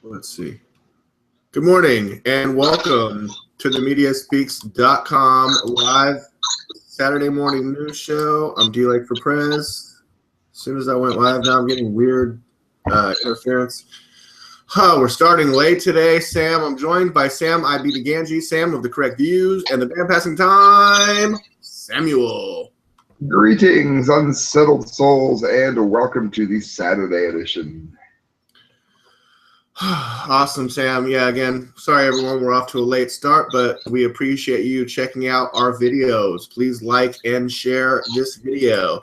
Let's see. Good morning and welcome to the MediaSpeaks.com live Saturday morning news show. I'm D-Lake for Prez. As soon as I went live, now I'm getting weird interference. We're starting late today, Sam. I'm joined by Sam IB DeGangi, Sam of The Correct Views, and the band passing time, Samuel. Greetings, unsettled souls, and welcome to the Saturday edition. Awesome, Sam. Yeah, again, sorry everyone, we're off to a late start, but we appreciate you checking out our videos. Please like and share this video.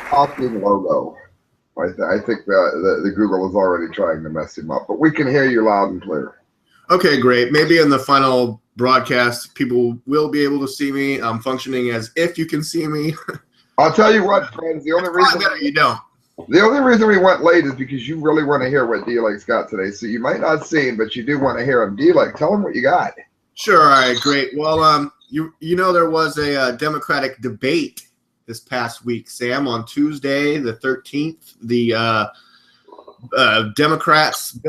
Talking logo. I think the Google is already trying to mess him up, but we can hear you loud and clear. Okay, great. Maybe in the final broadcast, people will be able to see me. I'm functioning as if you can see me. I'll tell you what, friends. The only reason we went late is because you really want to hear what D-Lake's got today. So you might not see him, but you do want to hear him. D-Lake, tell him what you got. Sure. All right, great. Well, you know there was a Democratic debate this past week, Sam, on Tuesday the 13th. The Democrats,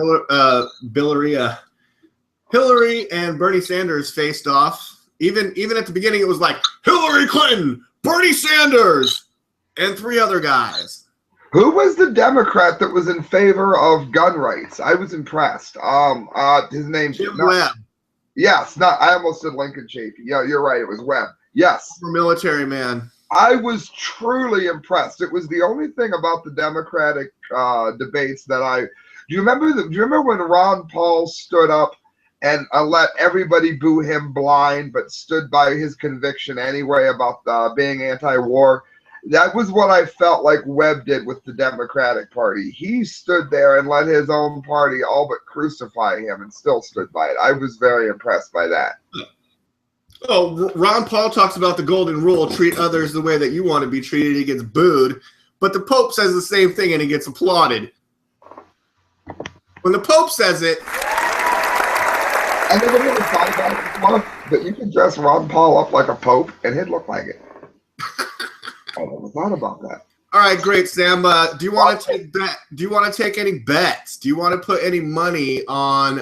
Hillary and Bernie Sanders faced off. Even at the beginning, it was like Hillary Clinton, Bernie Sanders, and three other guys. Who was the Democrat that was in favor of gun rights? I was impressed. His name's Jim Webb. Yes, I almost said Lincoln Chafee. Yeah, you're right. It was Webb. Yes. Former military man. I was truly impressed. It was the only thing about the Democratic debates that do you remember when Ron Paul stood up and let everybody boo him blind, but stood by his conviction anyway about being anti-war? That was what I felt like Webb did with the Democratic Party. He stood there and let his own party all but crucify him and still stood by it. I was very impressed by that. Oh, Ron Paul talks about the golden rule, treat others the way that you want to be treated. He gets booed. But the Pope says the same thing and he gets applauded. When the Pope says it... I never really thought about it before, but you could dress Ron Paul up like a Pope and he'd look like it. I never thought about that. All right, great, Sam. Do you want to take any bets? Do you want to put any money on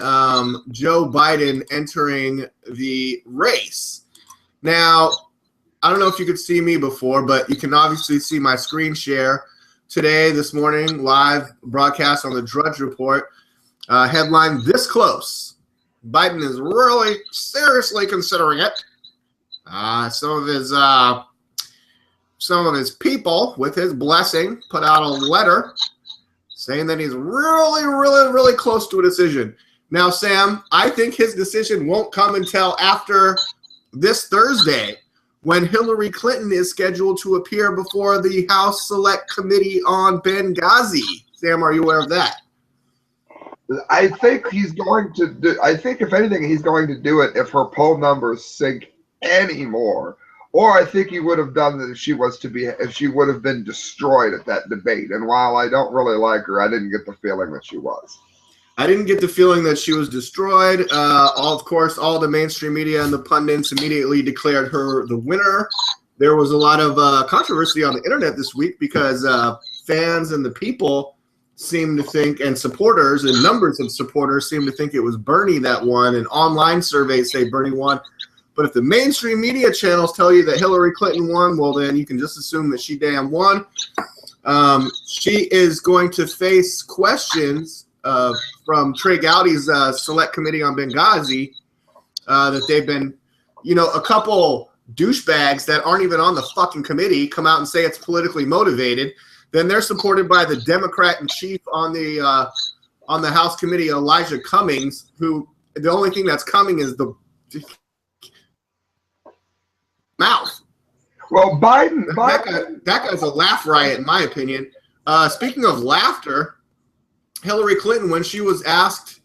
Joe Biden entering the race? Now, I don't know if you could see me before, but you can obviously see my screen share today, this morning, live broadcast on the Drudge Report. Headline: This close. Biden is really seriously considering it. Some of his people, with his blessing, put out a letter saying that he's really, really, really close to a decision. Now, Sam, I think his decision won't come until after this Thursday, when Hillary Clinton is scheduled to appear before the House Select Committee on Benghazi. Sam, are you aware of that? I think he's going to do. I think if anything, he's going to do it if her poll numbers sink anymore. Or I think he would have done that if she would have been destroyed at that debate. And while I don't really like her, I didn't get the feeling that she was. I didn't get the feeling that she was destroyed. Of course, all the mainstream media and the pundits immediately declared her the winner. There was a lot of controversy on the internet this week because fans and the people seem to think, and supporters and numbers of supporters seem to think it was Bernie that won, and online surveys say Bernie won. But if the mainstream media channels tell you that Hillary Clinton won, well, then you can just assume that she damn won. She is going to face questions from Trey Gowdy's Select Committee on Benghazi that they've been, a couple douchebags that aren't even on the fucking committee come out and say it's politically motivated. Then they're supported by the Democrat in chief on the House committee, Elijah Cummings, who the only thing that's coming is the mouth. Well, Biden that guy's a laugh riot, in my opinion. Speaking of laughter, Hillary Clinton, when she was asked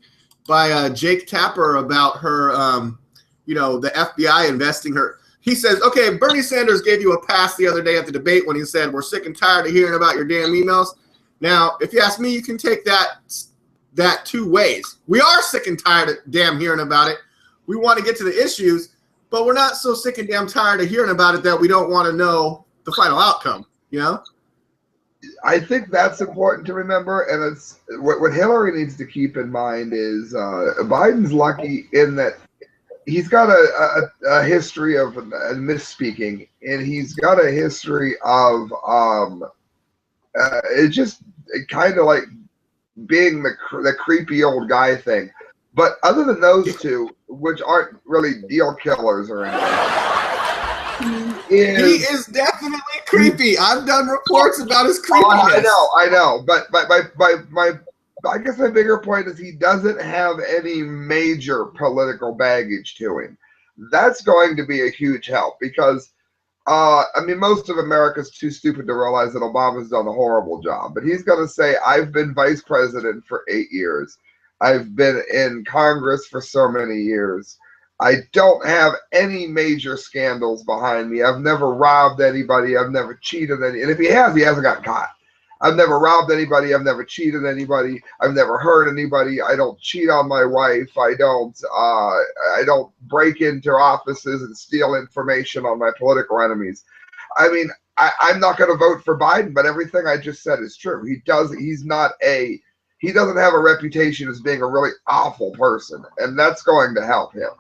by Jake Tapper about her, the FBI investing her, he says, okay, Bernie Sanders gave you a pass the other day at the debate when he said, we're sick and tired of hearing about your damn emails. Now, if you ask me, you can take that two ways. We are sick and tired of damn hearing about it. We want to get to the issues, but we're not so sick and damn tired of hearing about it that we don't want to know the final outcome, I think that's important to remember, and it's what Hillary needs to keep in mind is Biden's lucky in that he's got a history of misspeaking, and he's got a history of it's just kind of like being the creepy old guy thing. But other than those two, which aren't really deal killers or anything, he is definitely creepy. I've done reports about his creepiness. I know. But I guess my bigger point is he doesn't have any major political baggage to him. That's going to be a huge help because, I mean, most of America's too stupid to realize that Obama's done a horrible job. But he's going to say, I've been vice president for 8 years. I've been in Congress for so many years. I don't have any major scandals behind me. I've never robbed anybody. I've never cheated any. And if he has, he hasn't got caught. I've never robbed anybody. I've never cheated anybody. I've never hurt anybody. I don't cheat on my wife. I don't break into offices and steal information on my political enemies. I mean, I'm not going to vote for Biden, but everything I just said is true. He doesn't have a reputation as being a really awful person, and that's going to help him.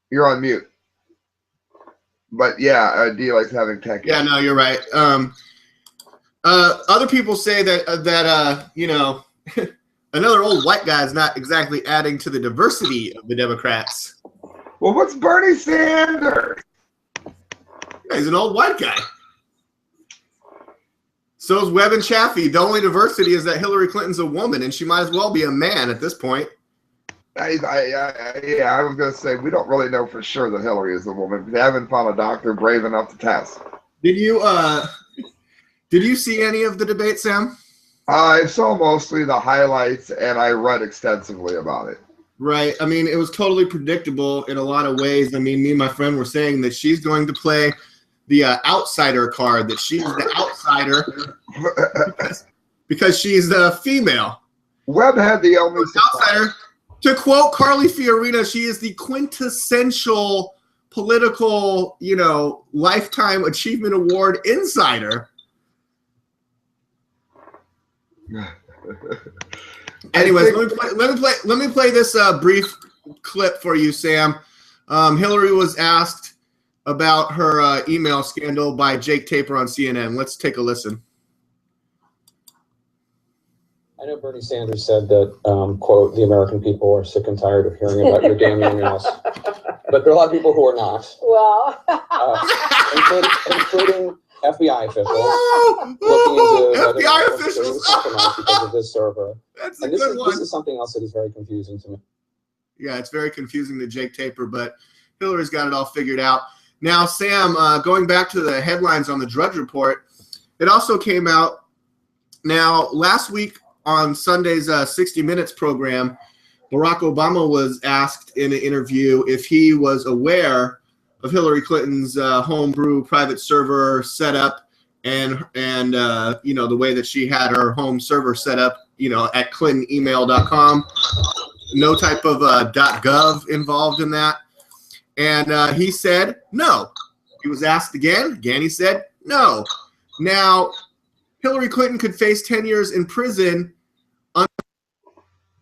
You're on mute. But yeah, D likes having tech. Yeah, no, you're right. Other people say that you know, another old white guy is not exactly adding to the diversity of the Democrats. Well, what's Bernie Sanders? Yeah, he's an old white guy. So is Webb and Chaffee. The only diversity is that Hillary Clinton's a woman, and she might as well be a man at this point. Yeah, I was going to say, we don't really know for sure that Hillary is a woman. We haven't found a doctor brave enough to test. Did you see any of the debate, Sam? I saw mostly the highlights, and I read extensively about it. Right. I mean, it was totally predictable in a lot of ways. I mean, me and my friend were saying that she's going to play the outsider card, that she's the outsider because she's the female. Webb had the only outsider. To quote Carly Fiorina, she is the quintessential political, you know, lifetime achievement award insider. Anyways, let me play this brief clip for you, Sam. Hillary was asked about her email scandal by Jake Tapper on CNN. Let's take a listen. I know Bernie Sanders said that, quote, the American people are sick and tired of hearing about your damn emails. But there are a lot of people who are not. Well, including FBI officials Oh, looking into FBI officials because of this server. That's a good one. This is something else that is very confusing to me. Yeah, it's very confusing to Jake Tapper, but Hillary's got it all figured out. Now, Sam, going back to the headlines on the Drudge Report, it also came out. Now, last week on Sunday's 60 Minutes program, Barack Obama was asked in an interview if he was aware of Hillary Clinton's homebrew private server setup and you know, the way that she had her home server set up, you know, at clintonemail.com. No type of .gov involved in that. And he said no. He was asked again. He said no. Now, Hillary Clinton could face 10 years in prison under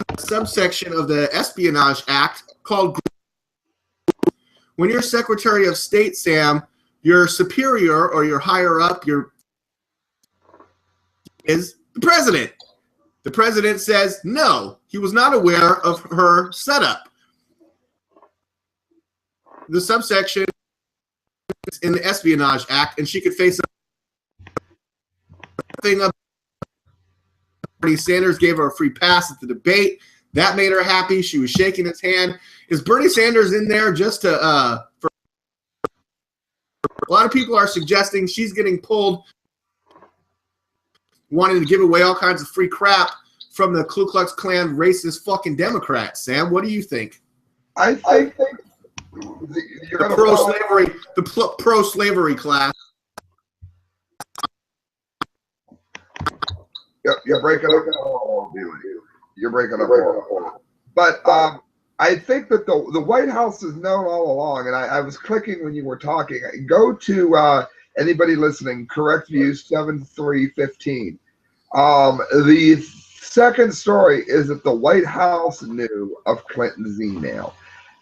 a subsection of the Espionage Act called. When you're Secretary of State, Sam, your superior or your higher up is the president. The president says no. He was not aware of her setup. The subsection is in the Espionage Act, and she could face a thing up. Bernie Sanders gave her a free pass at the debate. That made her happy. She was shaking his hand. Is Bernie Sanders in there just to for a lot of people are suggesting she's getting pulled, wanting to give away all kinds of free crap from the Ku Klux Klan racist fucking Democrats. Sam, what do you think? I think the pro-slavery class. You're breaking up. You're breaking up. But I think that the White House is known all along, and I was clicking when you were talking. Go to anybody listening, Correct Views 7315. The second story is that the White House knew of Clinton's email.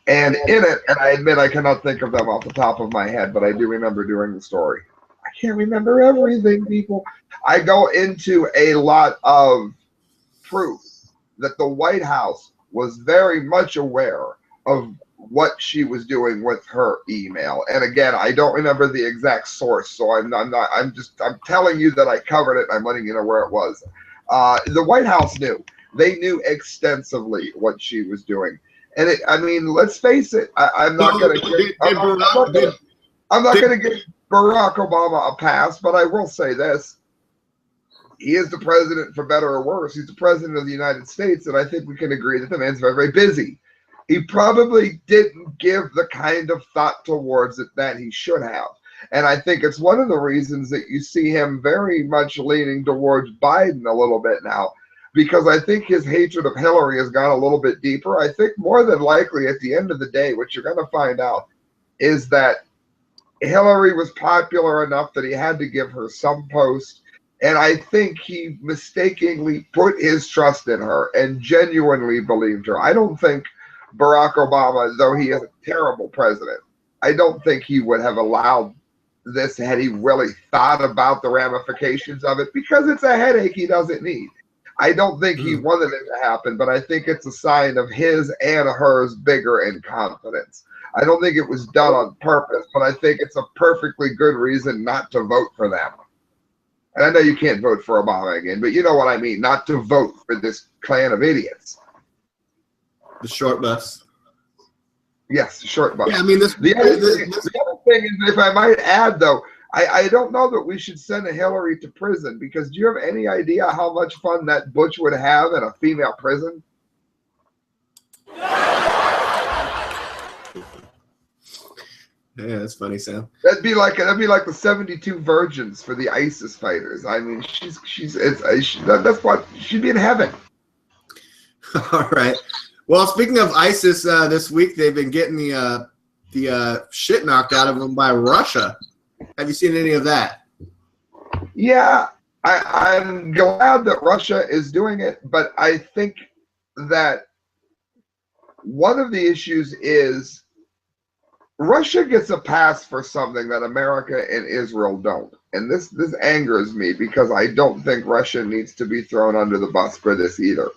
And in it, and I admit I cannot think of them off the top of my head, but I do remember during the story. I can't remember everything, people. I go into a lot of proof that the White House was very much aware of what she was doing with her email. And again, I don't remember the exact source, so I'm telling you that I covered it. I'm letting you know where it was. The White House knew. They knew extensively what she was doing. And I mean, let's face it. I'm not going to give Barack Obama a pass, but I will say this: he is the president, for better or worse. He's the president of the United States, and I think we can agree that the man's very, very busy. He probably didn't give the kind of thought towards it that he should have. And I think it's one of the reasons that you see him very much leaning towards Biden a little bit now, because I think his hatred of Hillary has gone a little bit deeper. I think more than likely at the end of the day, what you're going to find out is that Hillary was popular enough that he had to give her some post. And I think he mistakenly put his trust in her and genuinely believed her. I don't think Barack Obama, though he is a terrible president, I don't think he would have allowed this had he really thought about the ramifications of it, because it's a headache he doesn't need. I don't think he wanted it to happen, but I think it's a sign of his and hers bigger in confidence. I don't think it was done on purpose, but I think it's a perfectly good reason not to vote for them. And I know you can't vote for Obama again, but you know what I mean, not to vote for this clan of idiots. The short bus. Yes, the short bus. Yeah, I mean, the other thing is, if I might add, though, I don't know that we should send a Hillary to prison, because do you have any idea how much fun that Butch would have in a female prison? Yeah, that's funny, Sam. That'd be like the 72 virgins for the ISIS fighters. I mean, that's what she'd be in heaven. All right. Well, speaking of ISIS, this week they've been getting the shit knocked out of them by Russia. Have you seen any of that? Yeah, I'm glad that Russia is doing it, but I think that one of the issues is Russia gets a pass for something that America and Israel don't. And this angers me, because I don't think Russia needs to be thrown under the bus for this either.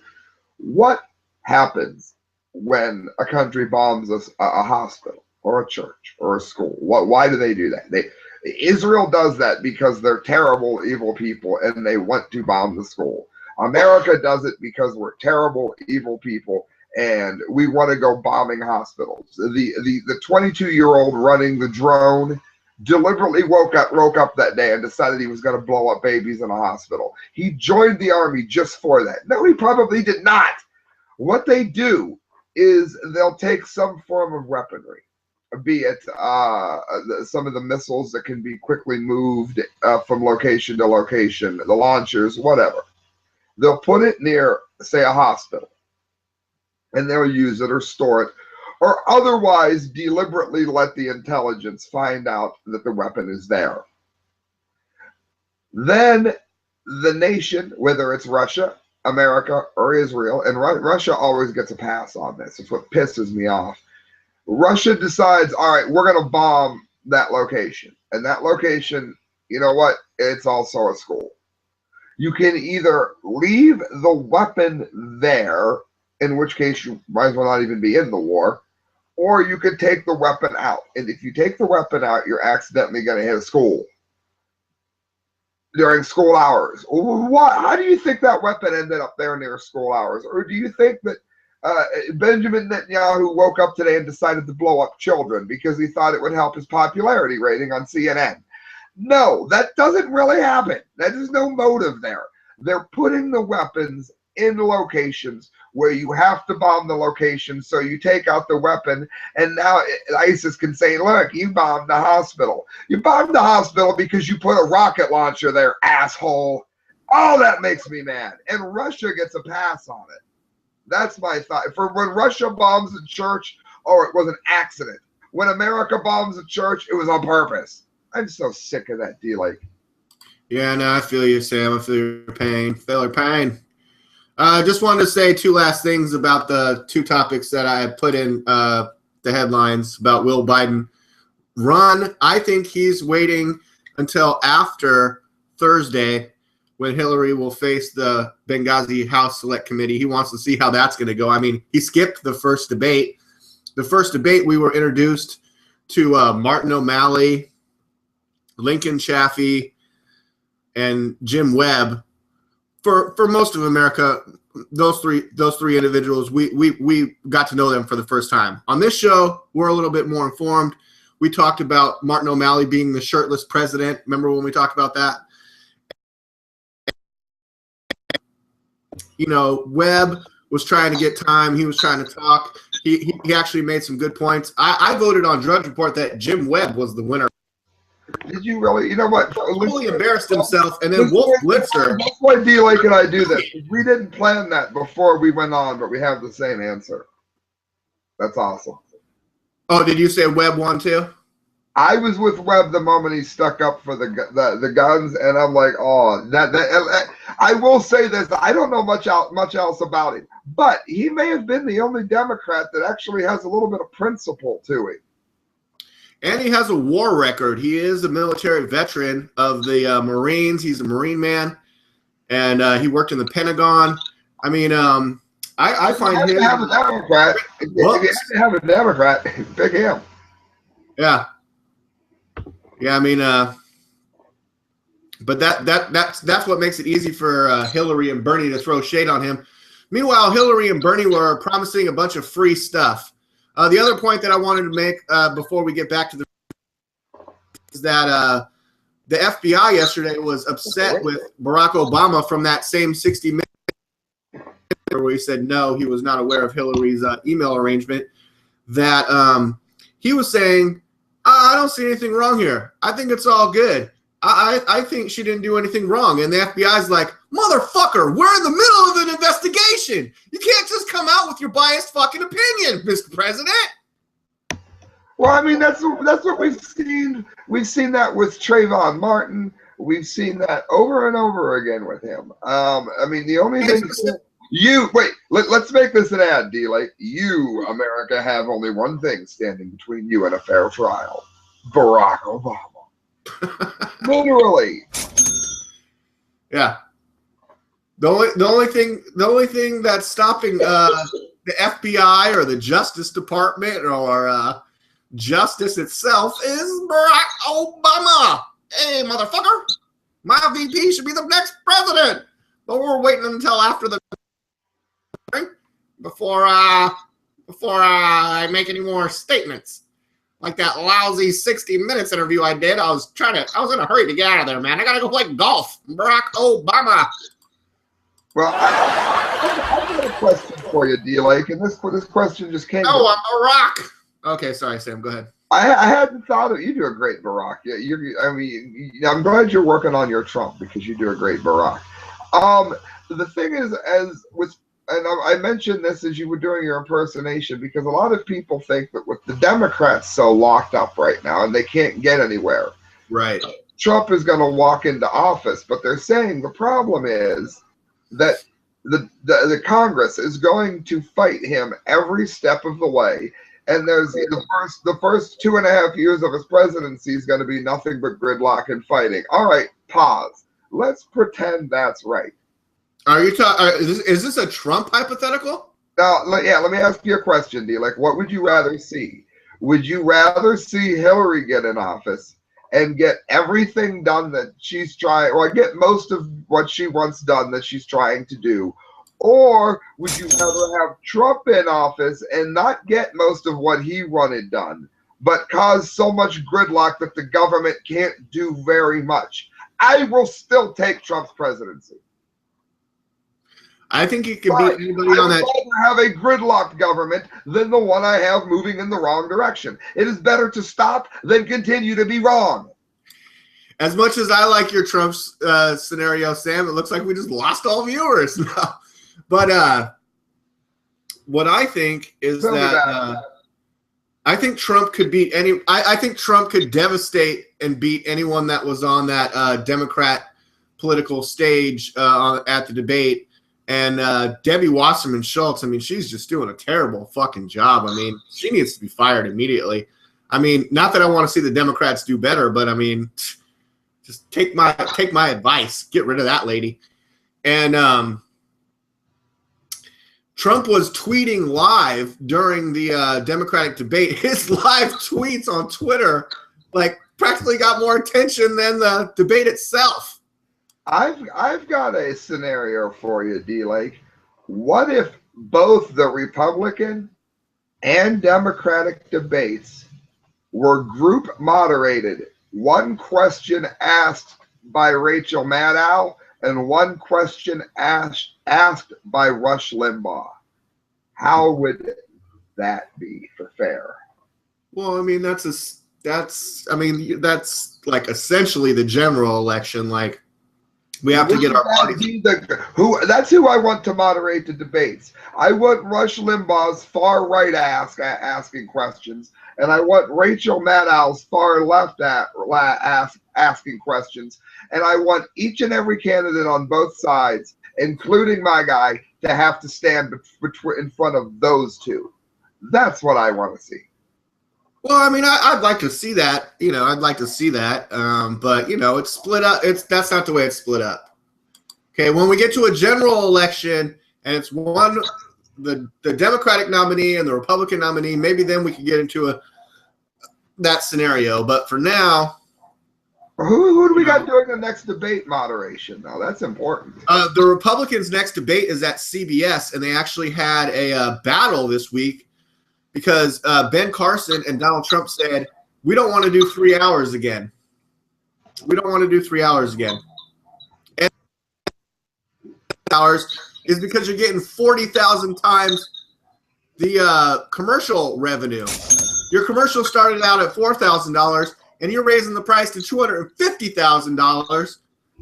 What happens when a country bombs a hospital or a church or a school? Why do they do that? Israel does that because they're terrible, evil people and they want to bomb the school. America does it because we're terrible, evil people and we want to go bombing hospitals. The 22-year-old running the drone deliberately woke up that day and decided he was going to blow up babies in a hospital. He joined the army just for that. No, he probably did not. What they do is they'll take some form of weaponry, be it some of the missiles that can be quickly moved from location to location, the launchers, whatever. They'll put it near, say, a hospital, and they'll use it or store it, or otherwise deliberately let the intelligence find out that the weapon is there. Then the nation, whether it's Russia, America, or Israel, and Russia always gets a pass on this. It's what pisses me off. Russia decides, all right, we're going to bomb that location. And that location, you know what? It's also a school. You can either leave the weapon there, in which case you might as well not even be in the war, or you could take the weapon out. And if you take the weapon out, you're accidentally going to hit a school during school hours. How do you think that weapon ended up there near school hours? Or do you think that Benjamin Netanyahu woke up today and decided to blow up children because he thought it would help his popularity rating on CNN? No, that doesn't really happen. There's no motive there. They're putting the weapons in locations where you have to bomb the location, so you take out the weapon, and now ISIS can say, look, you bombed the hospital. You bombed the hospital because you put a rocket launcher there, asshole. Oh, that makes me mad. And Russia gets a pass on it. That's my thought. For when Russia bombs a church, oh, it was an accident. When America bombs a church, it was on purpose. I'm so sick of that deal. Like, Yeah, no, I feel you, Sam. I feel your pain. Feel your pain. Just wanted to say two last things about the two topics that I put in the headlines about Will Biden run. I think he's waiting until after Thursday when Hillary will face the Benghazi House Select Committee. He wants to see how that's going to go. I mean, he skipped the first debate. The first debate, we were introduced to Martin O'Malley, Lincoln Chafee, and Jim Webb. For most of America, those three individuals, we got to know them for the first time. On this show, we're a little bit more informed. We talked about Martin O'Malley being the shirtless president. Remember when we talked about that? You know, Webb was trying to get time. He was trying to talk. He actually made some good points. I voted on Drudge Report that Jim Webb was the winner. did you really? You know what? Totally embarrassed himself, and then Wolf Blitzer. That's why D-Lake and I do this. We didn't plan that before we went on, but we have the same answer. That's awesome. Oh, did you say Webb won too? I was with Webb the moment he stuck up for the guns, and I'm like, oh, that. I will say this: I don't know much else about him, but he may have been the only Democrat that actually has a little bit of principle to him. And he has a war record. He is a military veteran of the Marines. He's a Marine man, and he worked in the Pentagon. I mean, I find him. Have a Democrat. If you have to have a Democrat, pick him. Yeah. Yeah, I mean, but that's what makes it easy for Hillary and Bernie to throw shade on him. Meanwhile, Hillary and Bernie were promising a bunch of free stuff. The other point that I wanted to make before we get back to the is that the FBI yesterday was upset with Barack Obama from that same 60 Minutes where he said no, he was not aware of Hillary's email arrangement. That he was saying, I don't see anything wrong here. I think it's all good. I think she didn't do anything wrong. And the FBI's like, motherfucker, we're in the middle of an investigation. You can't just come out with your biased fucking opinion, Mr. President. Well, I mean, that's what we've seen. We've seen that with Trayvon Martin. We've seen that over and over again with him. I mean, the only thing let's make this an ad, D-Lake. You, America, have only one thing standing between you and a fair trial: Barack Obama. Literally. Yeah. The only thing that's stopping the FBI or the Justice Department or justice itself is Barack Obama. Hey, motherfucker! My VP should be the next president, but we're waiting until after the before I make any more statements. Like that lousy 60 Minutes interview I did. I was in a hurry to get out of there, man. I gotta go play golf. Barack Obama. Well, I've got a question for you, D-Lake, and this question just came. No, I'm Barack. Okay, sorry, Sam. Go ahead. I hadn't thought of you. Do a great Barack. Yeah, I mean, I'm glad you're working on your Trump because you do a great Barack. The thing is, and I mentioned this as you were doing your impersonation, because a lot of people think that with the Democrats so locked up right now and they can't get anywhere, right, Trump is going to walk into office. But they're saying the problem is that the Congress is going to fight him every step of the way. And there's the first 2.5 years of his presidency is going to be nothing but gridlock and fighting. All right, pause. Let's pretend that's right. Are you talking? Is this a Trump hypothetical? Yeah. Let me ask you a question, D. Like, what would you rather see? Would you rather see Hillary get in office and get everything done that she's trying, or get most of what she wants done that she's trying to do? Or would you rather have Trump in office and not get most of what he wanted done, but cause so much gridlock that the government can't do very much? I will still take Trump's presidency. I think you can beat anybody on that. I would rather have a gridlocked government than the one I have moving in the wrong direction. It is better to stop than continue to be wrong. As much as I like your Trump scenario, Sam, it looks like we just lost all viewers now. But what I think is Tell me that I think Trump could beat any. I think Trump could devastate and beat anyone that was on that Democrat political stage at the debate. And Debbie Wasserman Schultz, I mean, she's just doing a terrible fucking job. I mean, she needs to be fired immediately. I mean, not that I want to see the Democrats do better, but I mean, just take my advice. Get rid of that lady. And Trump was tweeting live during the Democratic debate. His live tweets on Twitter like practically got more attention than the debate itself. I've got a scenario for you, D-Lake. What if both the Republican and Democratic debates were group moderated? One question asked by Rachel Maddow and one question asked by Rush Limbaugh. How would that be for fair? Well, I mean, that's like essentially the general election. Like, we have to get our party. That's who I want to moderate the debates. I want Rush Limbaugh's far right asking questions, and I want Rachel Maddow's far left asking questions, and I want each and every candidate on both sides, including my guy, to have to stand in front of those two. That's what I want to see. Well, I mean, I'd like to see that. You know, I'd like to see that. But you know, it's split up. That's not the way it's split up. Okay, when we get to a general election and it's the Democratic nominee and the Republican nominee, maybe then we can get into that scenario. But for now, who do we got doing the next debate moderation? Though that's important. The Republicans' next debate is at CBS, and they actually had a battle this week. Because Ben Carson and Donald Trump said, we don't want to do 3 hours again. We don't want to do 3 hours again. And hours is because you're getting 40,000 times the commercial revenue. Your commercial started out at $4,000, and you're raising the price to $250,000.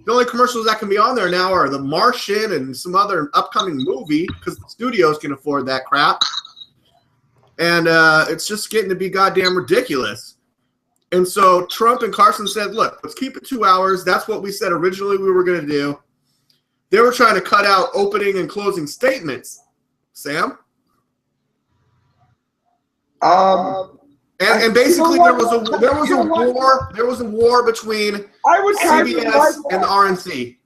The only commercials that can be on there now are The Martian and some other upcoming movie because the studios can afford that crap. And it's just getting to be goddamn ridiculous. And so Trump and Carson said, look, let's keep it 2 hours. That's what we said originally we were going to do. They were trying to cut out opening and closing statements. Sam? And basically there was a war between CBS and the RNC.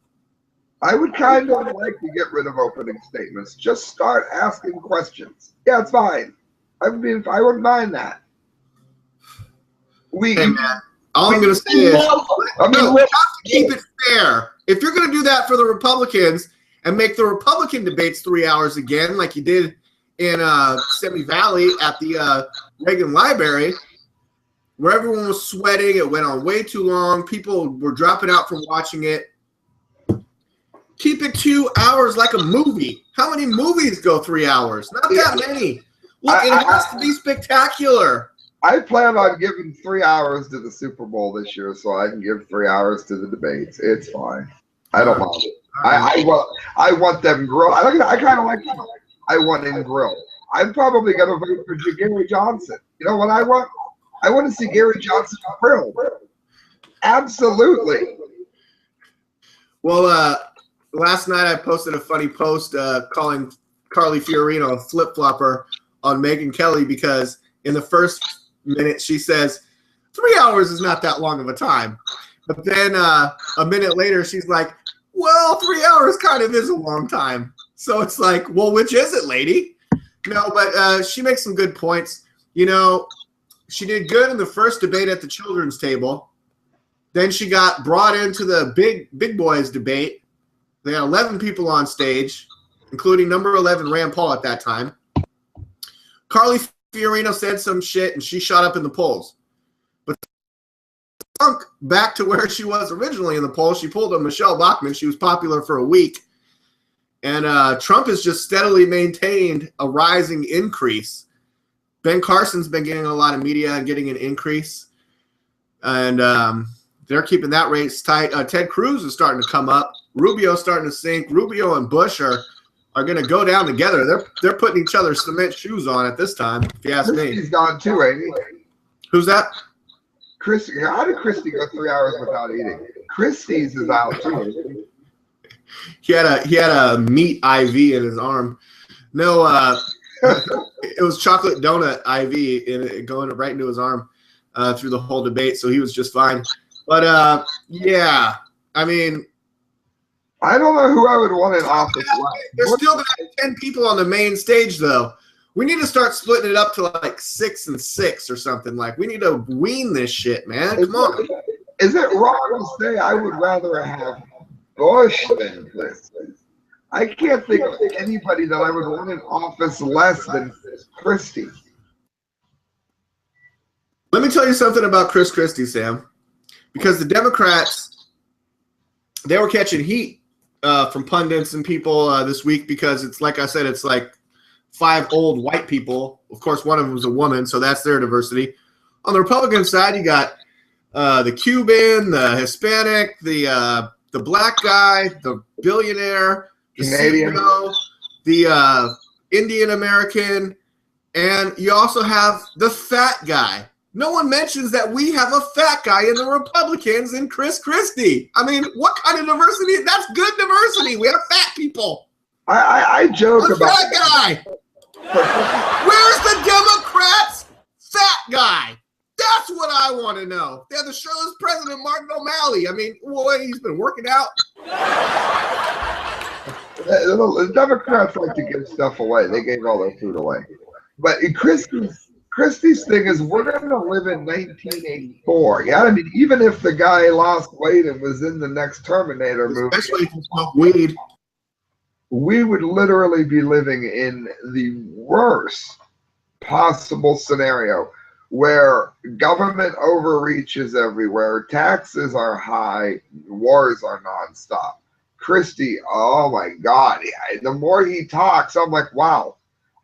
I would kind of like to get rid of opening statements. Just start asking questions. Yeah, it's fine. I wouldn't mind that. Hey man, all I'm going to say is keep it fair. If you're going to do that for the Republicans and make the Republican debates 3 hours again, like you did in Simi Valley at the Reagan Library, where everyone was sweating, it went on way too long, people were dropping out from watching it. Keep it 2 hours like a movie. How many movies go 3 hours? Not that many. Look, it has to be spectacular. I plan on giving 3 hours to the Super Bowl this year, so I can give 3 hours to the debates. It's fine. I don't mind it. I want them grilled. I kind of like them. I want them grilled. I'm probably going to vote for Gary Johnson. You know what I want? I want to see Gary Johnson grilled. Absolutely. Well, last night I posted a funny post calling Carly Fiorina a flip-flopper on Megyn Kelly because in the first minute she says 3 hours is not that long of a time, but then a minute later she's like, well, 3 hours kind of is a long time. So it's like, well, which is it, lady? No, but she makes some good points. You know, she did good in the first debate at the children's table. Then she got brought into the big boys debate. They had 11 people on stage, including number 11 Rand Paul at that time. Carly Fiorina said some shit, and she shot up in the polls. But sunk back to where she was originally in the polls. She pulled a Michelle Bachmann. She was popular for a week. And Trump has just steadily maintained a rising increase. Ben Carson's been getting a lot of media and getting an increase. And they're keeping that race tight. Ted Cruz is starting to come up. Rubio's starting to sink. Rubio and Bush are are going to go down together. They're putting each other's cement shoes on at this time, if you ask me. Christie's gone too, ain't he? Who's that? Christie. How did Christie go 3 hours without eating? Christie's is out too. He had a meat IV in his arm. No, it was chocolate donut IV in going right into his arm through the whole debate, so he was just fine. But yeah, I mean, I don't know who I would want in office. There's still going to be 10 people on the main stage, though. We need to start splitting it up to like 6 and 6 or something. Like, we need to wean this shit, man. Come on. Is it wrong to say I would rather have Bush than Christie? I can't think of anybody that I would want in office less than Christie. Let me tell you something about Chris Christie, Sam. Because the Democrats, they were catching heat from pundits and people this week because it's like I said, it's like 5 old white people. Of course, one of them was a woman, so that's their diversity. On the Republican side, you got the Cuban, the Hispanic, the black guy, the billionaire, the Canadian, CEO, the Indian American, and you also have the fat guy. No one mentions that we have a fat guy in the Republicans in Chris Christie. I mean, what kind of diversity? That's good diversity. We have fat people. I joke about fat guy. Where's the Democrats' fat guy? That's what I want to know. They have the show's president, Martin O'Malley. I mean, boy, he's been working out. The Democrats like to give stuff away. They gave all their food away. But in Christie's thing is we're going to live in 1984. Yeah, I mean, even if the guy lost weight and was in the next Terminator movie, especially if you smoke weed, we would literally be living in the worst possible scenario where government overreach is everywhere, taxes are high, wars are nonstop. Christie, oh my God, the more he talks, I'm like, wow.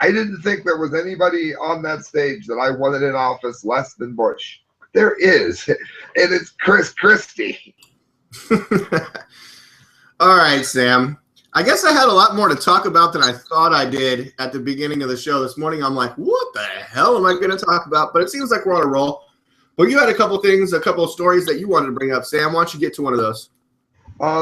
I didn't think there was anybody on that stage that I wanted in office less than Bush. There is, and it's Chris Christie. All right, Sam. I guess I had a lot more to talk about than I thought I did at the beginning of the show this morning. I'm like, what the hell am I going to talk about? But it seems like we're on a roll. Well, you had a couple things, a couple of stories that you wanted to bring up. Sam, why don't you get to one of those?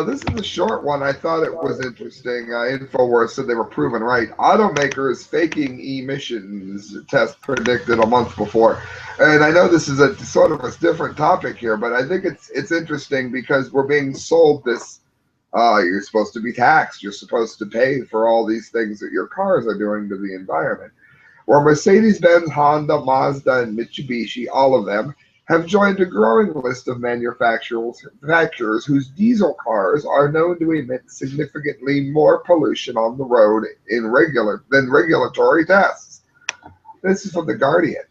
This is a short one. I thought it was interesting. InfoWars said they were proven right. Automakers faking emissions test predicted a month before. And I know this is a sort of a different topic here, but I think it's interesting because we're being sold this. You're supposed to be taxed. You're supposed to pay for all these things that your cars are doing to the environment. Where Mercedes-Benz, Honda, Mazda, and Mitsubishi, all of them, have joined a growing list of manufacturers whose diesel cars are known to emit significantly more pollution on the road than regulatory tests. This is from The Guardian.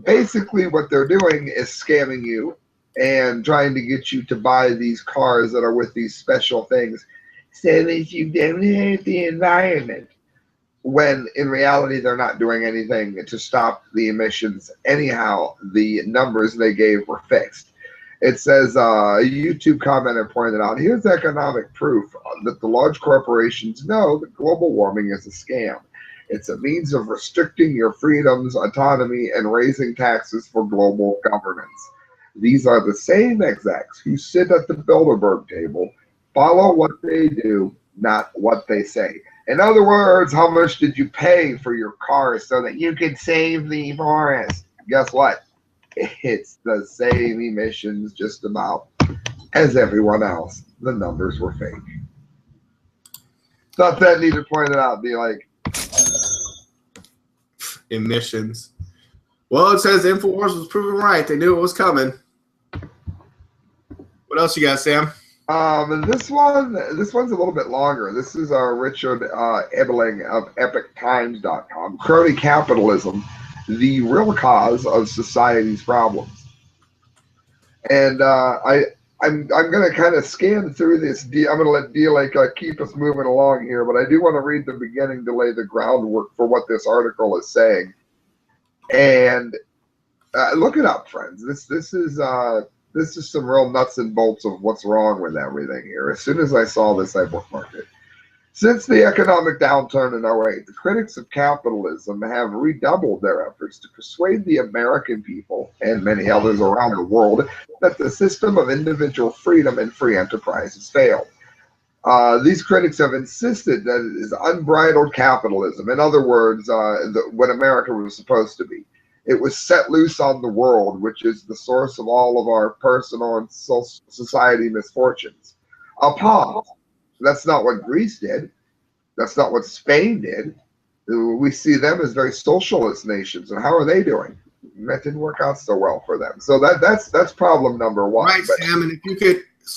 Basically, what they're doing is scamming you and trying to get you to buy these cars that are with these special things so that you don't hurt the environment. When in reality they're not doing anything to stop the emissions. Anyhow, the numbers they gave were fixed. It says, a YouTube commenter pointed out, here's economic proof that the large corporations know that global warming is a scam. It's a means of restricting your freedoms, autonomy, and raising taxes for global governance. These are the same execs who sit at the Bilderberg table, follow what they do, not what they say. In other words, how much did you pay for your car so that you could save the forest? Guess what? It's the same emissions just about as everyone else. The numbers were fake. Thought that needed pointed out. Be like, emissions. Well, it says InfoWars was proven right. They knew it was coming. What else you got, Sam? This one's a little bit longer. This is Richard Ebeling of EpicTimes.com. Crony capitalism, the real cause of society's problems. And I'm going to kind of scan through this. I'm going to let D-Lake keep us moving along here, but I do want to read the beginning to lay the groundwork for what this article is saying. And look it up, friends. This is some real nuts and bolts of what's wrong with everything here. As soon as I saw this, I bookmarked it. Since the economic downturn in '08, the critics of capitalism have redoubled their efforts to persuade the American people and many others around the world that the system of individual freedom and free enterprise has failed. These critics have insisted that it is unbridled capitalism. In other words, what America was supposed to be. It was set loose on the world, which is the source of all of our personal and society misfortunes. Pause. That's not what Greece did. That's not what Spain did. We see them as very socialist nations, and how are they doing? That didn't work out so well for them. So that's problem number one. Right, Sam. And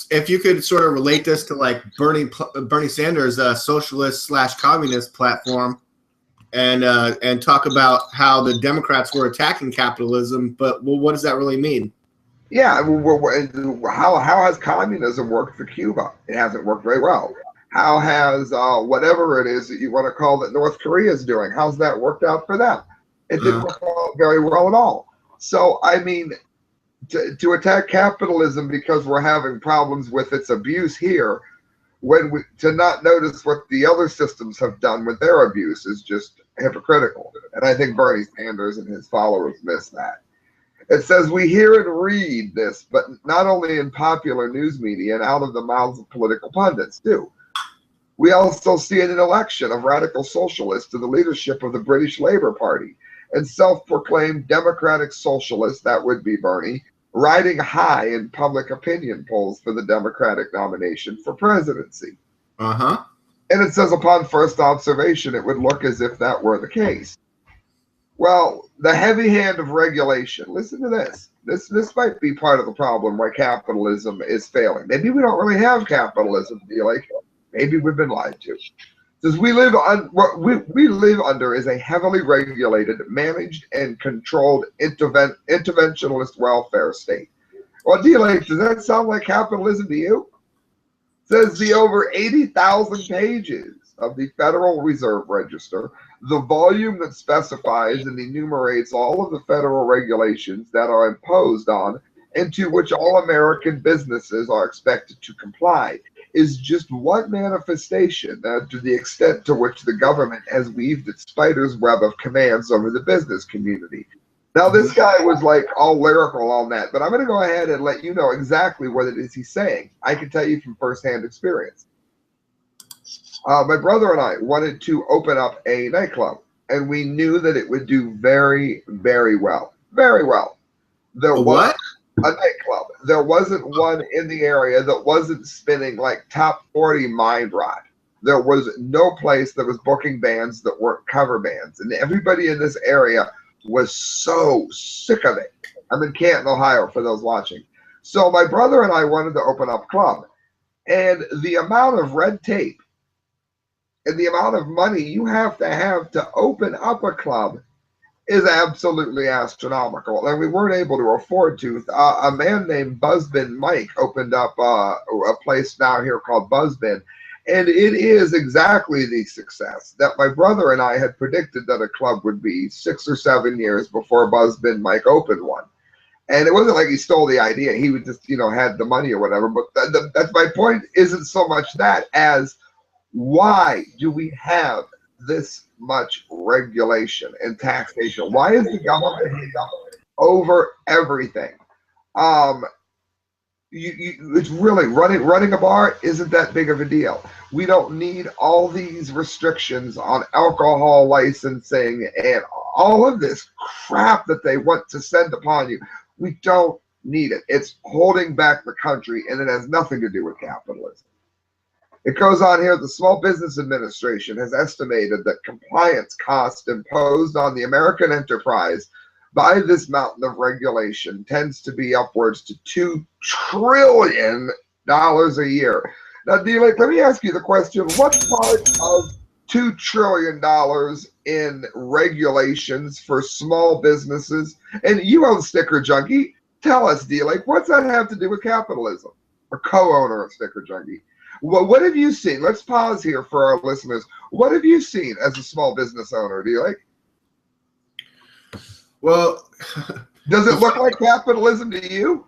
if you could sort of relate this to like Bernie Sanders' socialist / communist platform, and talk about how the Democrats were attacking capitalism, but what does that really mean? Yeah, how has communism worked for Cuba? It hasn't worked very well. How has whatever it is that you want to call that North Korea is doing? How's that worked out for them? It didn't work out very well at all. So I mean, to attack capitalism because we're having problems with its abuse here, to not notice what the other systems have done with their abuse is just hypocritical. And I think Bernie Sanders and his followers miss that. It says we hear and read this, but not only in popular news media and out of the mouths of political pundits too. We also see an election of radical socialists to the leadership of the British Labour Party and self-proclaimed democratic socialists, that would be Bernie, riding high in public opinion polls for the Democratic nomination for presidency. And it says upon first observation, it would look as if that were the case. Well, the heavy hand of regulation. Listen to this. This might be part of the problem why capitalism is failing. Maybe we don't really have capitalism, do you like? Maybe we've been lied to. It says what we live under is a heavily regulated, managed, and controlled interventionist welfare state. Well, do you like? Does that sound like capitalism to you? It says the over 80,000 pages of the Federal Reserve Register, the volume that specifies and enumerates all of the federal regulations that are imposed on and to which all American businesses are expected to comply, is just one manifestation to the extent to which the government has weaved its spider's web of commands over the business community. Now, this guy was like all lyrical on that, but I'm going to go ahead and let you know exactly what it is he's saying. I can tell you from firsthand experience. My brother and I wanted to open up a nightclub, and we knew that it would do very, very well. Very well. There was a nightclub. There wasn't one in the area that wasn't spinning like top 40 mind rot. There was no place that was booking bands that weren't cover bands, and everybody in this area was so sick of it. I'm in Canton, Ohio, for those watching. So my brother and I wanted to open up a club, and the amount of red tape and the amount of money you have to open up a club is absolutely astronomical, and we weren't able to afford to. A man named Buzzbin Mike opened up a place now here called Buzzbin, and it is exactly the success that my brother and I had predicted that a club would be 6 or 7 years before Buzzbin Mike opened one. And it wasn't like he stole the idea. He would just, had the money or whatever. But that's my point, isn't so much that as why do we have this much regulation and taxation? Why is the government over everything? It's really running a bar isn't that big of a deal. We don't need all these restrictions on alcohol licensing and all of this crap that they want to send upon you. We don't need it. It's holding back the country, and it has nothing to do with capitalism. It goes on here, the Small Business Administration has estimated that compliance costs imposed on the American enterprise by this mountain of regulation tends to be upwards to $2 trillion a year. Now, let me ask you the question, what part of $2 trillion in regulations for small businesses, and you own Sticker Junkie, tell us, what's that have to do with capitalism? A co-owner of Sticker Junkie. Well, what have you seen? Let's pause here for our listeners. What have you seen as a small business owner, Well, does it look like capitalism to you?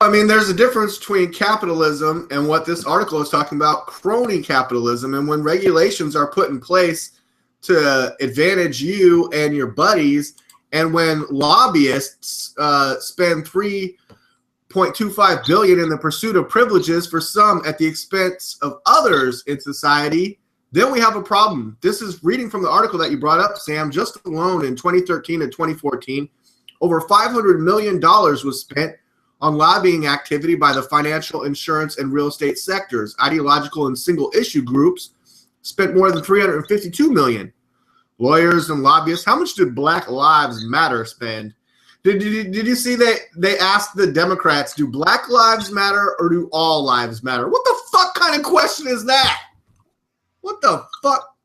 I mean, there's a difference between capitalism and what this article is talking about, crony capitalism. And when regulations are put in place to advantage you and your buddies, and when lobbyists spend $3.25 billion in the pursuit of privileges for some at the expense of others in society, then we have a problem. This is reading from the article that you brought up, Sam. Just alone in 2013 and 2014, over $500 million was spent on lobbying activity by the financial, insurance, and real estate sectors. Ideological and single-issue groups spent more than $352 million. Lawyers and lobbyists, how much did Black Lives Matter spend? Did you see they asked the Democrats, do Black Lives Matter or do all lives matter? What the fuck kind of question is that? What the fuck?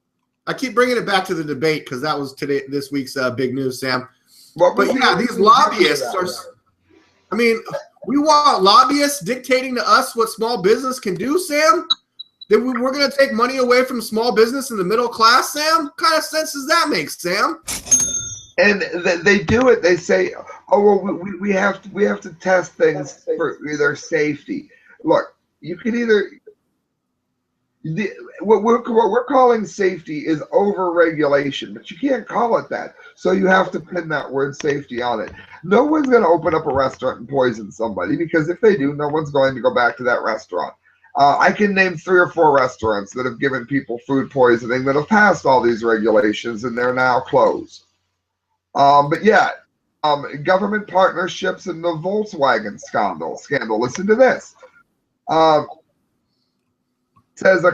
I keep bringing it back to the debate because that was this week's big news, Sam. But yeah, these lobbyists are. I mean, we want lobbyists dictating to us what small business can do, Sam? Then we're going to take money away from small business and the middle class, Sam? What kind of sense does that make, Sam? And they do it. They say, "Oh, well, we have to test things for their safety." Look, you can either what we're calling safety is over-regulation, but you can't call it that. So you have to pin that word safety on it. No one's going to open up a restaurant and poison somebody, because if they do, no one's going to go back to that restaurant. I can name 3 or 4 restaurants that have given people food poisoning that have passed all these regulations and they're now closed. But yeah, government partnerships and the Volkswagen scandal. Listen to this. Says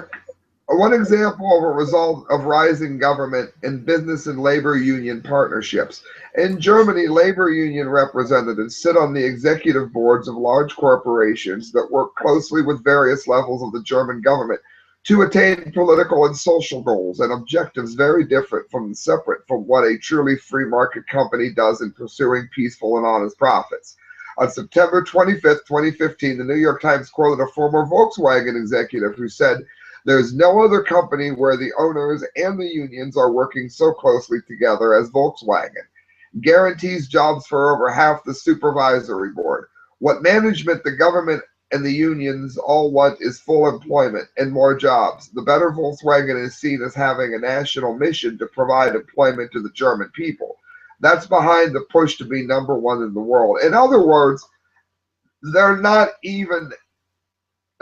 one example of a result of rising government and business and labor union partnerships. In Germany, labor union representatives sit on the executive boards of large corporations that work closely with various levels of the German government to attain political and social goals and objectives very different from separate from what a truly free market company does in pursuing peaceful and honest profits. On September 25th, 2015, the New York Times quoted a former Volkswagen executive who said, "There's no other company where the owners and the unions are working so closely together as Volkswagen. Guarantees jobs for over half the supervisory board. What management, the government, and the unions all want is full employment and more jobs. The better Volkswagen is seen as having a national mission to provide employment to the German people. That's behind the push to be #1 in the world." In other words, they're not even,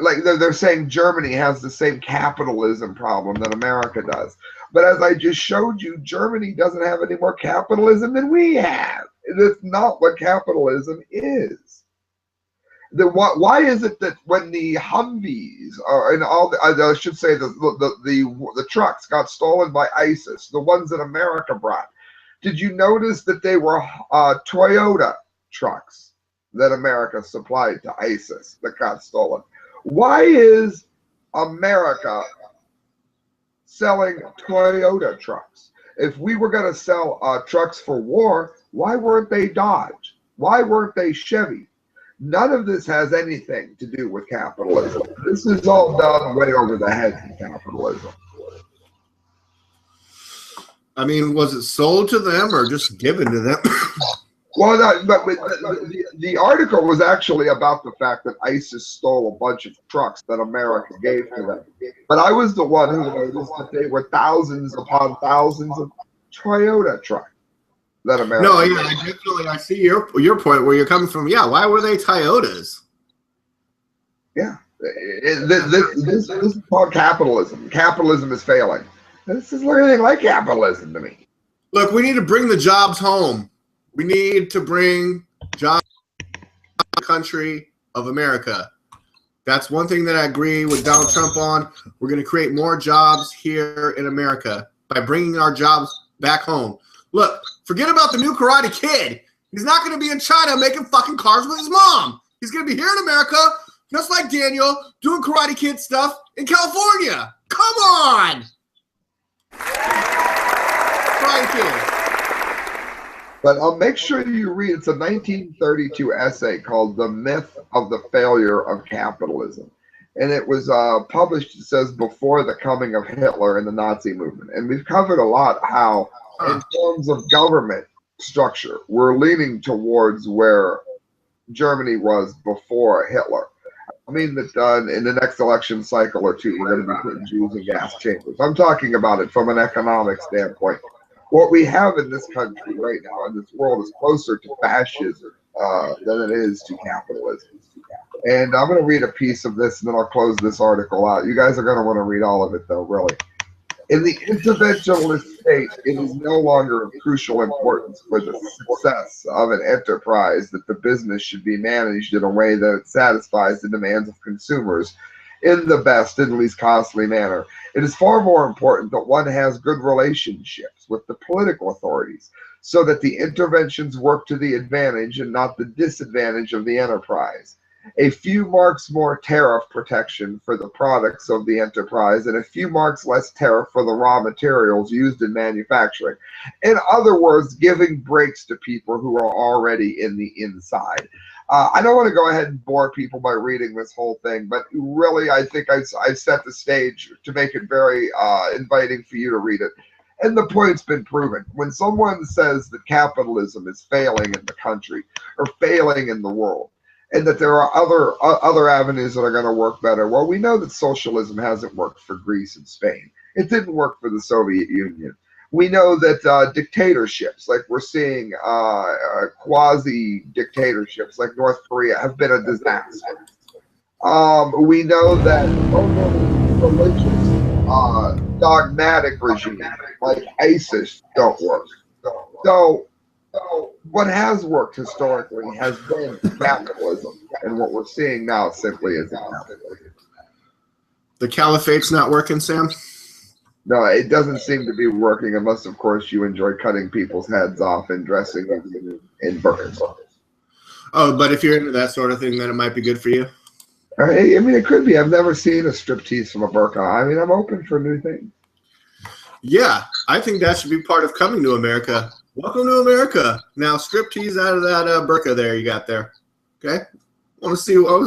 like, they're saying Germany has the same capitalism problem that America does. But as I just showed you, Germany doesn't have any more capitalism than we have. It's not what capitalism is. Why is it that when the Humvees and all the, I should say the trucks got stolen by ISIS, the ones that America brought, did you notice that they were Toyota trucks that America supplied to ISIS that got stolen? Why is America selling Toyota trucks? If we were going to sell trucks for war, why weren't they Dodge? Why weren't they Chevy? None of this has anything to do with capitalism. This is all done way over the head of capitalism. I mean, was it sold to them or just given to them? Well, no, but the article was actually about the fact that ISIS stole a bunch of trucks that America gave to them. But I was the one who noticed that they were thousands upon thousands of Toyota trucks that America No, yeah, I see your point where you're coming from. Yeah, why were they Toyotas? Yeah, this is called capitalism. Capitalism is failing. This is anything like capitalism to me. Look, we need to bring the jobs home. We need to bring jobs to the country of America. That's one thing that I agree with Donald Trump on. We're going to create more jobs here in America by bringing our jobs back home. Look, forget about the new Karate Kid. He's not going to be in China making fucking cars with his mom. He's going to be here in America, just like Daniel, doing Karate Kid stuff in California. Come on! Karate Kid. But make sure you read, it's a 1932 essay called The Myth of the Failure of Capitalism. And it was published, it says, before the coming of Hitler and the Nazi movement. And we've covered a lot how, in terms of government structure, we're leaning towards where Germany was before Hitler. I mean that in the next election cycle or two, we're going to be putting Jews in gas chambers. I'm talking about it from an economic standpoint. What we have in this country right now in this world is closer to fascism than it is to capitalism. And I'm going to read a piece of this and then I'll close this article out. You guys are going to want to read all of it, though, really. In the interventionist state, it is no longer of crucial importance for the success of an enterprise that the business should be managed in a way that satisfies the demands of consumers in the best and least costly manner. It is far more important that one has good relationships with the political authorities so that the interventions work to the advantage and not the disadvantage of the enterprise. A few marks more tariff protection for the products of the enterprise and a few marks less tariff for the raw materials used in manufacturing. In other words, giving breaks to people who are already in the inside. I don't want to go ahead and bore people by reading this whole thing, but really I think I've set the stage to make it very inviting for you to read it. And the point's been proven. When someone says that capitalism is failing in the country or failing in the world, and that there are other avenues that are going to work better. Well, we know that socialism hasn't worked for Greece and Spain. It didn't work for the Soviet Union. We know that dictatorships, like we're seeing quasi-dictatorships like North Korea, have been a disaster. We know that religious, dogmatic regimes like ISIS don't work. So what has worked historically has been capitalism, and what we're seeing now simply isn't capitalism. The caliphate's not working, Sam? No, it doesn't seem to be working unless, of course, you enjoy cutting people's heads off and dressing in burqas. Oh, but if you're into that sort of thing, then it might be good for you. I mean, it could be. I've never seen a striptease from a burqa. I mean, I'm open for new things. Yeah, I think that should be part of coming to America. Welcome to America. Now, striptease out of that burqa there you got there. Okay, I want to see what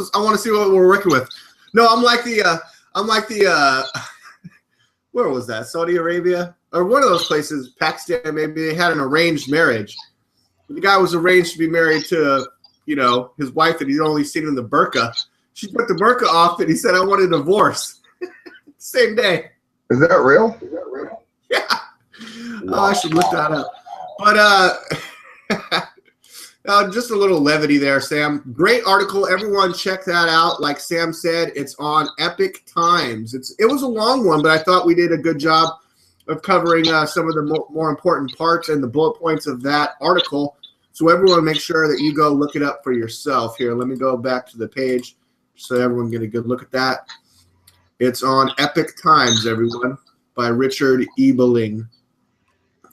we're working with. No, I'm like the where was that? Saudi Arabia or one of those places, Pakistan. Maybe they had an arranged marriage. The guy was arranged to be married to, his wife that he'd only seen in the burqa. She took the burqa off and he said, "I want a divorce." Same day. Is that real? Yeah. Oh, I should look that up. But just a little levity there, Sam. Great article. Everyone check that out. Like Sam said, it's on Epic Times. It was a long one, but I thought we did a good job of covering some of the more important parts and the bullet points of that article. So everyone make sure that you go look it up for yourself. Here, let me go back to the page so everyone get a good look at that. It's on Epic Times, everyone, by Richard Ebeling.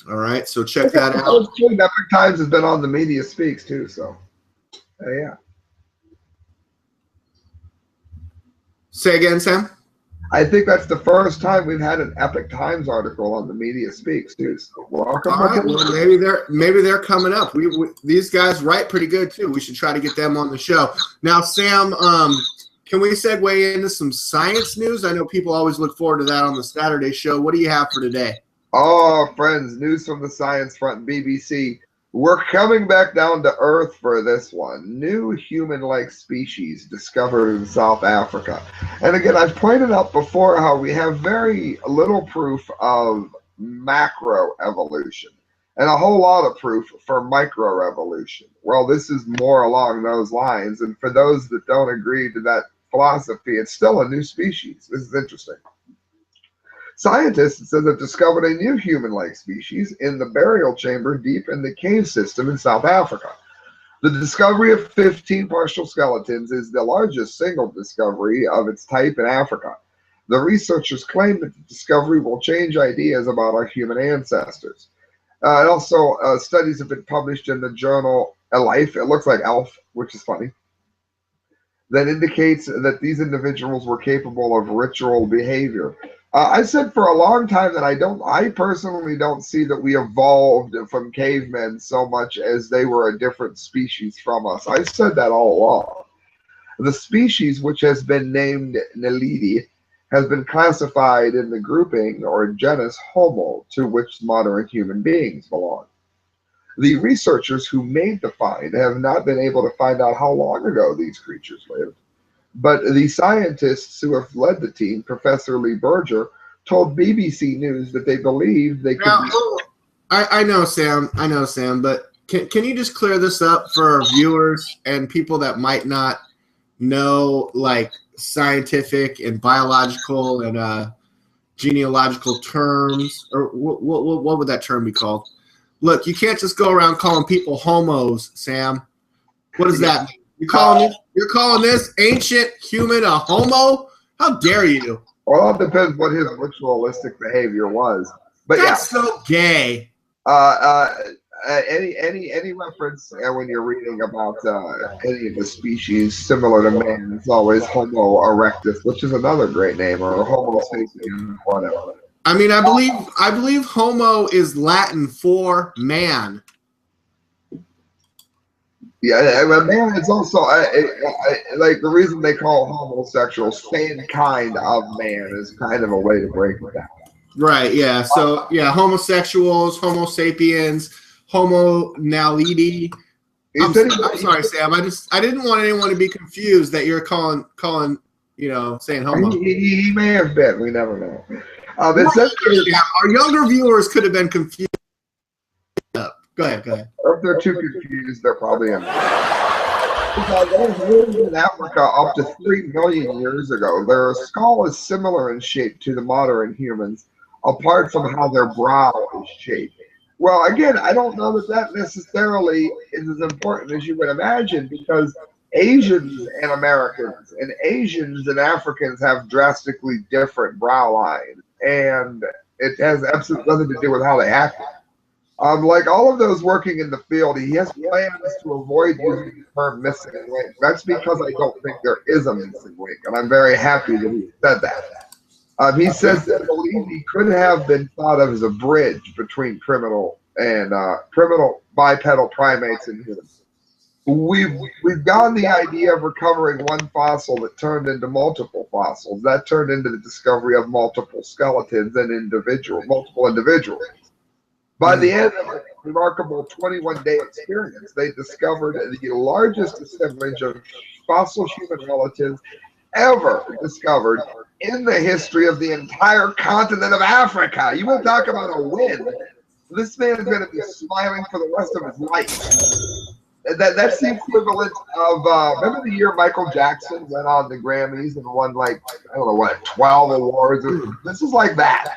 All right, so check that out. Epic Times has been on the Media Speaks too, so yeah. Say again, Sam? I think that's the first time we've had an Epic Times article on the Media Speaks too. So welcome. All right, well, maybe they're coming up. These guys write pretty good too. We should try to get them on the show. Now, Sam, can we segue into some science news? I know people always look forward to that on the Saturday show. What do you have for today? Oh, friends, news from the science front, BBC. We're coming back down to Earth for this one. New human-like species discovered in South Africa. And again, I've pointed out before how we have very little proof of macroevolution and a whole lot of proof for microevolution. Well, this is more along those lines. And for those that don't agree to that philosophy, it's still a new species. This is interesting. Scientists have discovered a new human-like species in the burial chamber deep in the cave system in South Africa. The discovery of 15 partial skeletons is the largest single discovery of its type in Africa. The researchers claim that the discovery will change ideas about our human ancestors. And also, studies have been published in the journal Life. It looks like Elf, which is funny. That indicates that these individuals were capable of ritual behavior. I said for a long time that I personally don't see that we evolved from cavemen so much as they were a different species from us. I said that all along. The species, which has been named Naledi, has been classified in the grouping or genus Homo, to which modern human beings belong. The researchers who made the find have not been able to find out how long ago these creatures lived. But the scientists who have led the team, Professor Lee Berger, told BBC News that they believe they could Now, be. I know, Sam. I know, Sam. But can you just clear this up for our viewers and people that might not know, like, scientific and biological and genealogical terms, or what would that term be called? Look, you can't just go around calling people homos, Sam. What does that mean? You're calling this ancient human a homo? How dare you? Well, it depends what his ritualistic behavior was. But That's so gay. Any reference when you're reading about any of the species similar to man is always Homo erectus, which is another great name, or Homo sapien, whatever. I mean, I believe homo is Latin for man. Yeah, but man is also like the reason they call homosexuals same kind of man is kind of a way to break it down. Right. Yeah. So yeah, homosexuals, Homo sapiens, Homo naledi. I'm sorry, Sam. I didn't want anyone to be confused that you're calling saying homo. He may have been. We never know. It says our younger viewers could have been confused. Go ahead. If they're too confused, they're probably in. Because those lived in Africa up to 3 million years ago. Their skull is similar in shape to the modern humans, apart from how their brow is shaped. Well, again, I don't know that necessarily is as important as you would imagine, because Asians and Americans and Asians and Africans have drastically different brow lines, and it has absolutely nothing to do with how they act. Like all of those working in the field, he has plans to avoid using the term missing link. That's because I don't think there is a missing link, and I'm very happy that he said that. He says that Naledi could have been thought of as a bridge between primitive bipedal primates and humans. We've gotten the idea of recovering one fossil that turned into multiple fossils. That turned into the discovery of multiple skeletons and multiple individuals. By the end of a remarkable 21-day experience, they discovered the largest assemblage of fossil human relatives ever discovered in the history of the entire continent of Africa. You want to talk about a win? This man is going to be smiling for the rest of his life. That's the equivalent of remember the year Michael Jackson went on the Grammys and won 12 awards. This is like that.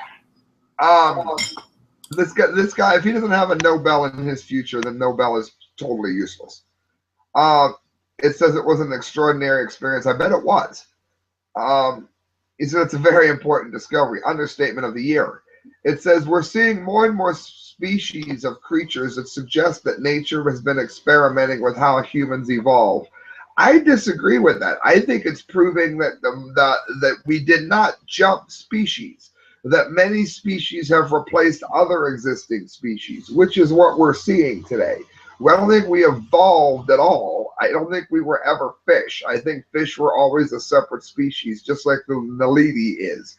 This guy, if he doesn't have a Nobel in his future, then Nobel is totally useless. It says it was an extraordinary experience. I bet it was. He said it's a very important discovery. Understatement of the year. It says we're seeing more and more species of creatures that suggest that nature has been experimenting with how humans evolve. I disagree with that. I think it's proving that that we did not jump species, that many species have replaced other existing species, which is what we're seeing today. I don't think we evolved at all. I don't think we were ever fish. I think fish were always a separate species, just like the Naledi is.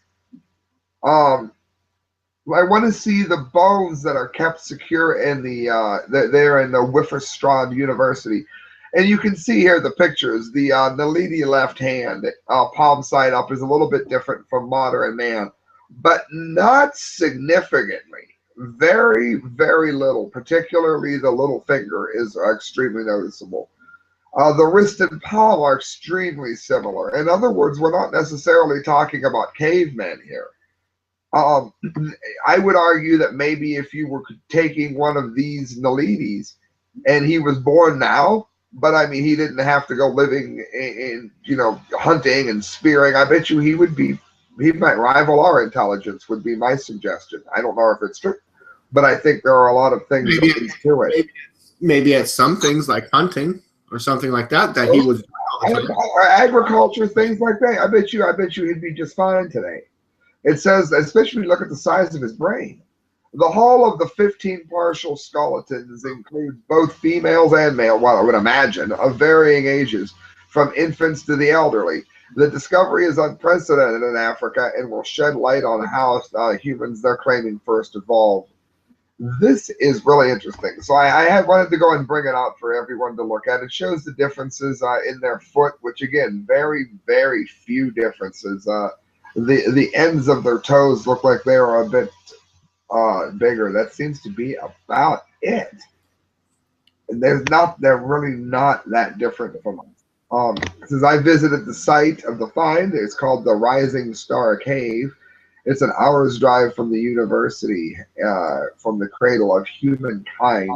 I want to see the bones that are kept secure in they're in the Witwatersrand University. And you can see here the pictures. The Naledi left hand, palm side up, is a little bit different from modern man, but not significantly. Very, very little, particularly the little finger is extremely noticeable. The wrist and palm are extremely similar. In other words, we're not necessarily talking about cavemen here. I would argue that maybe if you were taking one of these Naledis and he was born now, but I mean, he didn't have to go living in hunting and spearing, I bet you he might rival our intelligence, would be my suggestion. I don't know if it's true, but I think there are a lot of things to it. Maybe at some things like hunting or something like that he was. Agriculture, things like that. I bet you he'd be just fine today. It says, especially when you look at the size of his brain. The whole of the 15 partial skeletons includes both females and male, well, I would imagine, of varying ages, from infants to the elderly. The discovery is unprecedented in Africa and will shed light on how humans they're claiming first evolved. This is really interesting. So I had wanted to go and bring it out for everyone to look at. It shows the differences in their foot, which again, very, very few differences. The ends of their toes look like they are a bit bigger. That seems to be about it. They're really not that different from us. Since I visited the site of the find, it's called the Rising Star Cave. It's an hour's drive from the university, from the cradle of humankind.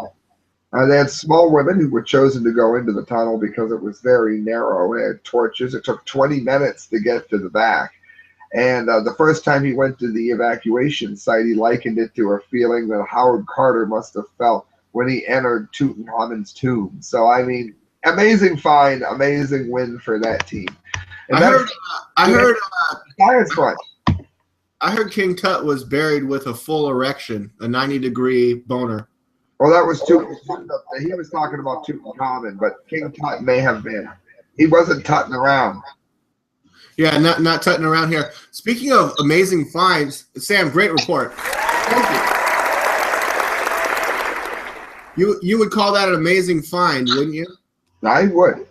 They had small women who were chosen to go into the tunnel because it was very narrow. They had torches. It took 20 minutes to get to the back. And the first time he went to the evacuation site, he likened it to a feeling that Howard Carter must have felt when he entered Tutankhamun's tomb. So, I mean, amazing find, amazing win for that team. And I heard Science Front. I heard King Tut was buried with a full erection, a 90-degree boner. Well, that was Tutankhamun. He was talking about Tutankhamun, but King Tut may have been. He wasn't tutting around. Yeah, not tutting around here. Speaking of amazing finds, Sam, great report. Thank you. You would call that an amazing find, wouldn't you? I would.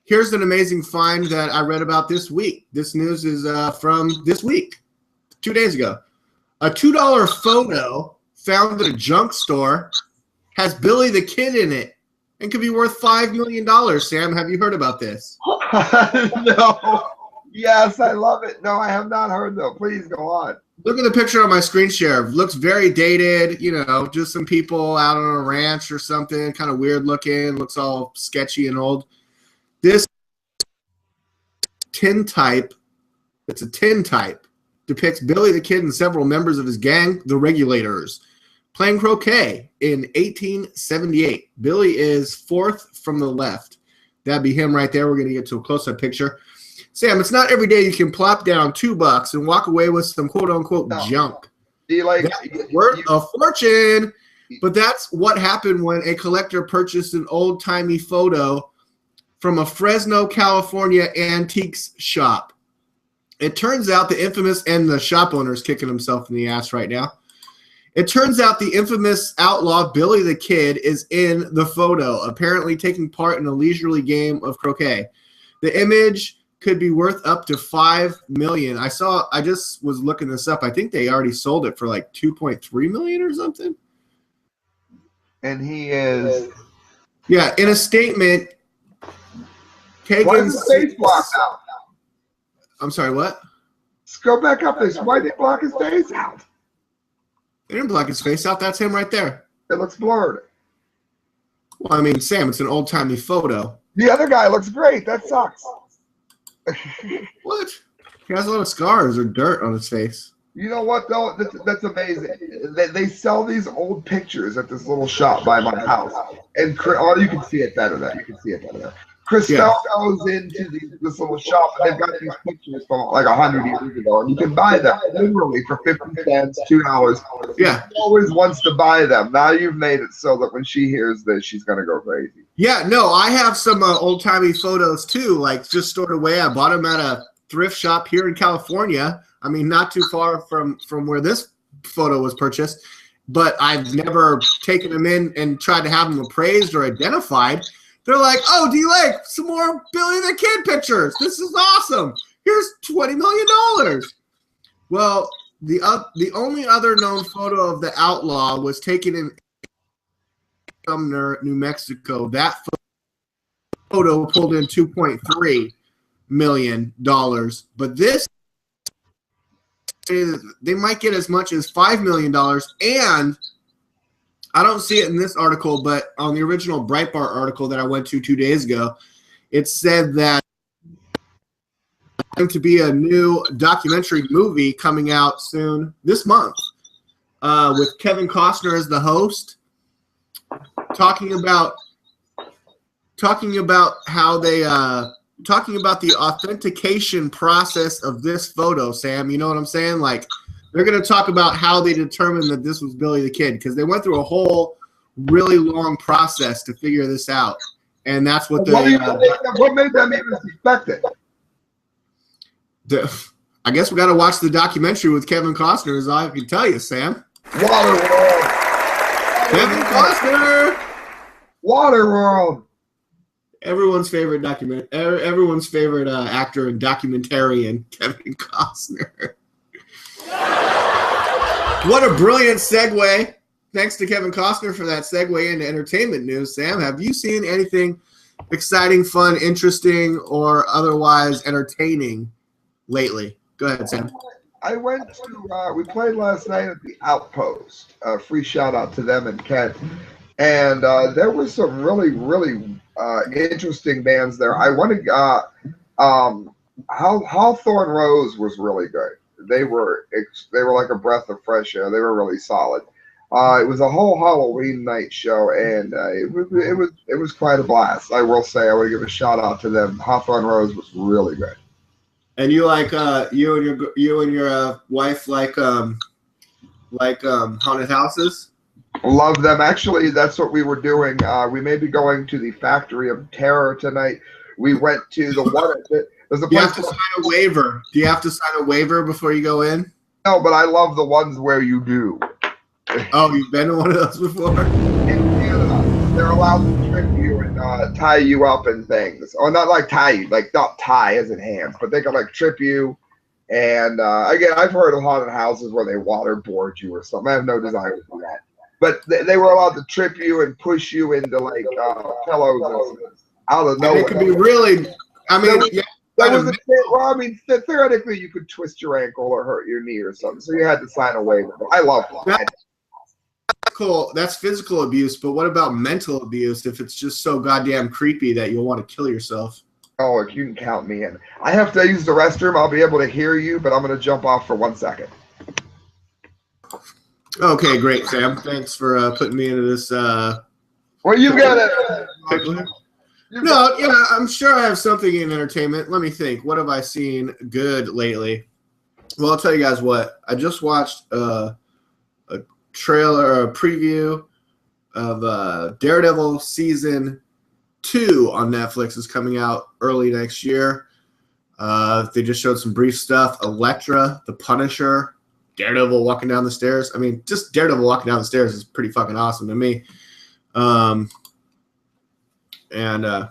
Here's an amazing find that I read about this week. This news is from this week, 2 days ago. A $2 photo found at a junk store has Billy the Kid in it and could be worth $5 million. Sam, have you heard about this? No. Yes, I love it. No, I have not heard though. Please go on. Look at the picture on my screen share. Looks very dated, you know, just some people out on a ranch or something, kind of weird looking, looks all sketchy and old. This tin type, it's a tin type, depicts Billy the Kid and several members of his gang, the Regulators, playing croquet in 1878. Billy is fourth from the left. That'd be him right there. We're going to get to a close-up picture. Sam, it's not every day you can plop down $2 and walk away with some quote-unquote junk. Do you like worth a fortune? But that's what happened when a collector purchased an old-timey photo from a Fresno, California antiques shop. It turns out the infamous, and the shop owner is kicking himself in the ass right now. It turns out the infamous outlaw Billy the Kid is in the photo, apparently taking part in a leisurely game of croquet. The image could be worth up to $5 million. I just was looking this up. I think they already sold it for like $2.3 million or something. And he is. Yeah, in a statement, Why is his face blocked out? I'm sorry, what? Let's go back up this. Why did they block his face out? They didn't block his face out. That's him right there. It looks blurred. Well, I mean, Sam, it's an old-timey photo. The other guy looks great. That sucks. What? He has a lot of scars or dirt on his face. You know what, though? That's amazing. They sell these old pictures at this little shop by my house. And you can see it better there. You can see it better there. Christelle goes into this little shop, and they've got these pictures from like 100 years ago, and you can buy them literally for 50 cents, $2. Yeah. She always wants to buy them. Now you've made it so that when she hears this, she's going to go crazy. Yeah, no, I have some old-timey photos, too, like just stored away. I bought them at a thrift shop here in California. I mean, not too far from where this photo was purchased, but I've never taken them in and tried to have them appraised or identified. They're like, oh, do you like some more Billy the Kid pictures? This is awesome. Here's $20 million. Well, the only other known photo of the outlaw was taken in Sumner, New Mexico. That photo pulled in $2.3 million. But this, they might get as much as $5 million. And I don't see it in this article, but on the original Breitbart article that I went to 2 days ago, it said that there's going to be a new documentary movie coming out soon this month with Kevin Costner as the host, talking about how they talking about the authentication process of this photo. Sam, you know what I'm saying? Like, they're going to talk about how they determined that this was Billy the Kid, because they went through a whole really long process to figure this out. And that's what what made them even suspect it? I guess we got to watch the documentary with Kevin Costner, as I can tell you, Sam. Waterworld. Kevin Costner. Waterworld. Everyone's favorite actor and documentarian, Kevin Costner. What a brilliant segue. Thanks to Kevin Costner for that segue into entertainment news. Sam, have you seen anything exciting, fun, interesting, or otherwise entertaining lately? Go ahead, Sam. I went to, we played last night at the Outpost. Free shout out to them and Kent. And there were some really, really interesting bands there. I want to, Hawthorne Rose was really good. They were like a breath of fresh air. They were really solid. It was a whole Halloween night show, and it was quite a blast. I will say, I want to give a shout out to them. Hawthorne Rose was really good. And you like you and your wife like haunted houses? Love them. Actually, that's what we were doing. We may be going to the Factory of Terror tonight. We went to the one. There's a place. You have to sign a waiver. Do you have to sign a waiver before you go in? No, but I love the ones where you do. Oh, you've been to one of those before? In Canada, they're allowed to trip you and tie you up and things. Or not like tie you, like not tie as in hands, but they can like trip you. And again, I've heard of haunted houses where they waterboard you or something. I have no desire to do that. But they were allowed to trip you and push you into like pillows out of nowhere. It could be really. I mean, theoretically, you could twist your ankle or hurt your knee or something. So you had to sign a waiver. I love that. Cool. That's physical abuse, but what about mental abuse if it's just so goddamn creepy that you'll want to kill yourself? Oh, you can count me in. I have to use the restroom. I'll be able to hear you, but I'm going to jump off for 1 second. Okay, great, Sam. Thanks for putting me into this. Well, you got it. No, yeah, I'm sure I have something in entertainment. Let me think. What have I seen good lately? Well, I'll tell you guys what. I just watched a trailer, a preview of Daredevil Season 2 on Netflix. Is coming out early next year. They just showed some brief stuff. Elektra, the Punisher, Daredevil walking down the stairs. I mean, just Daredevil walking down the stairs is pretty fucking awesome to me. And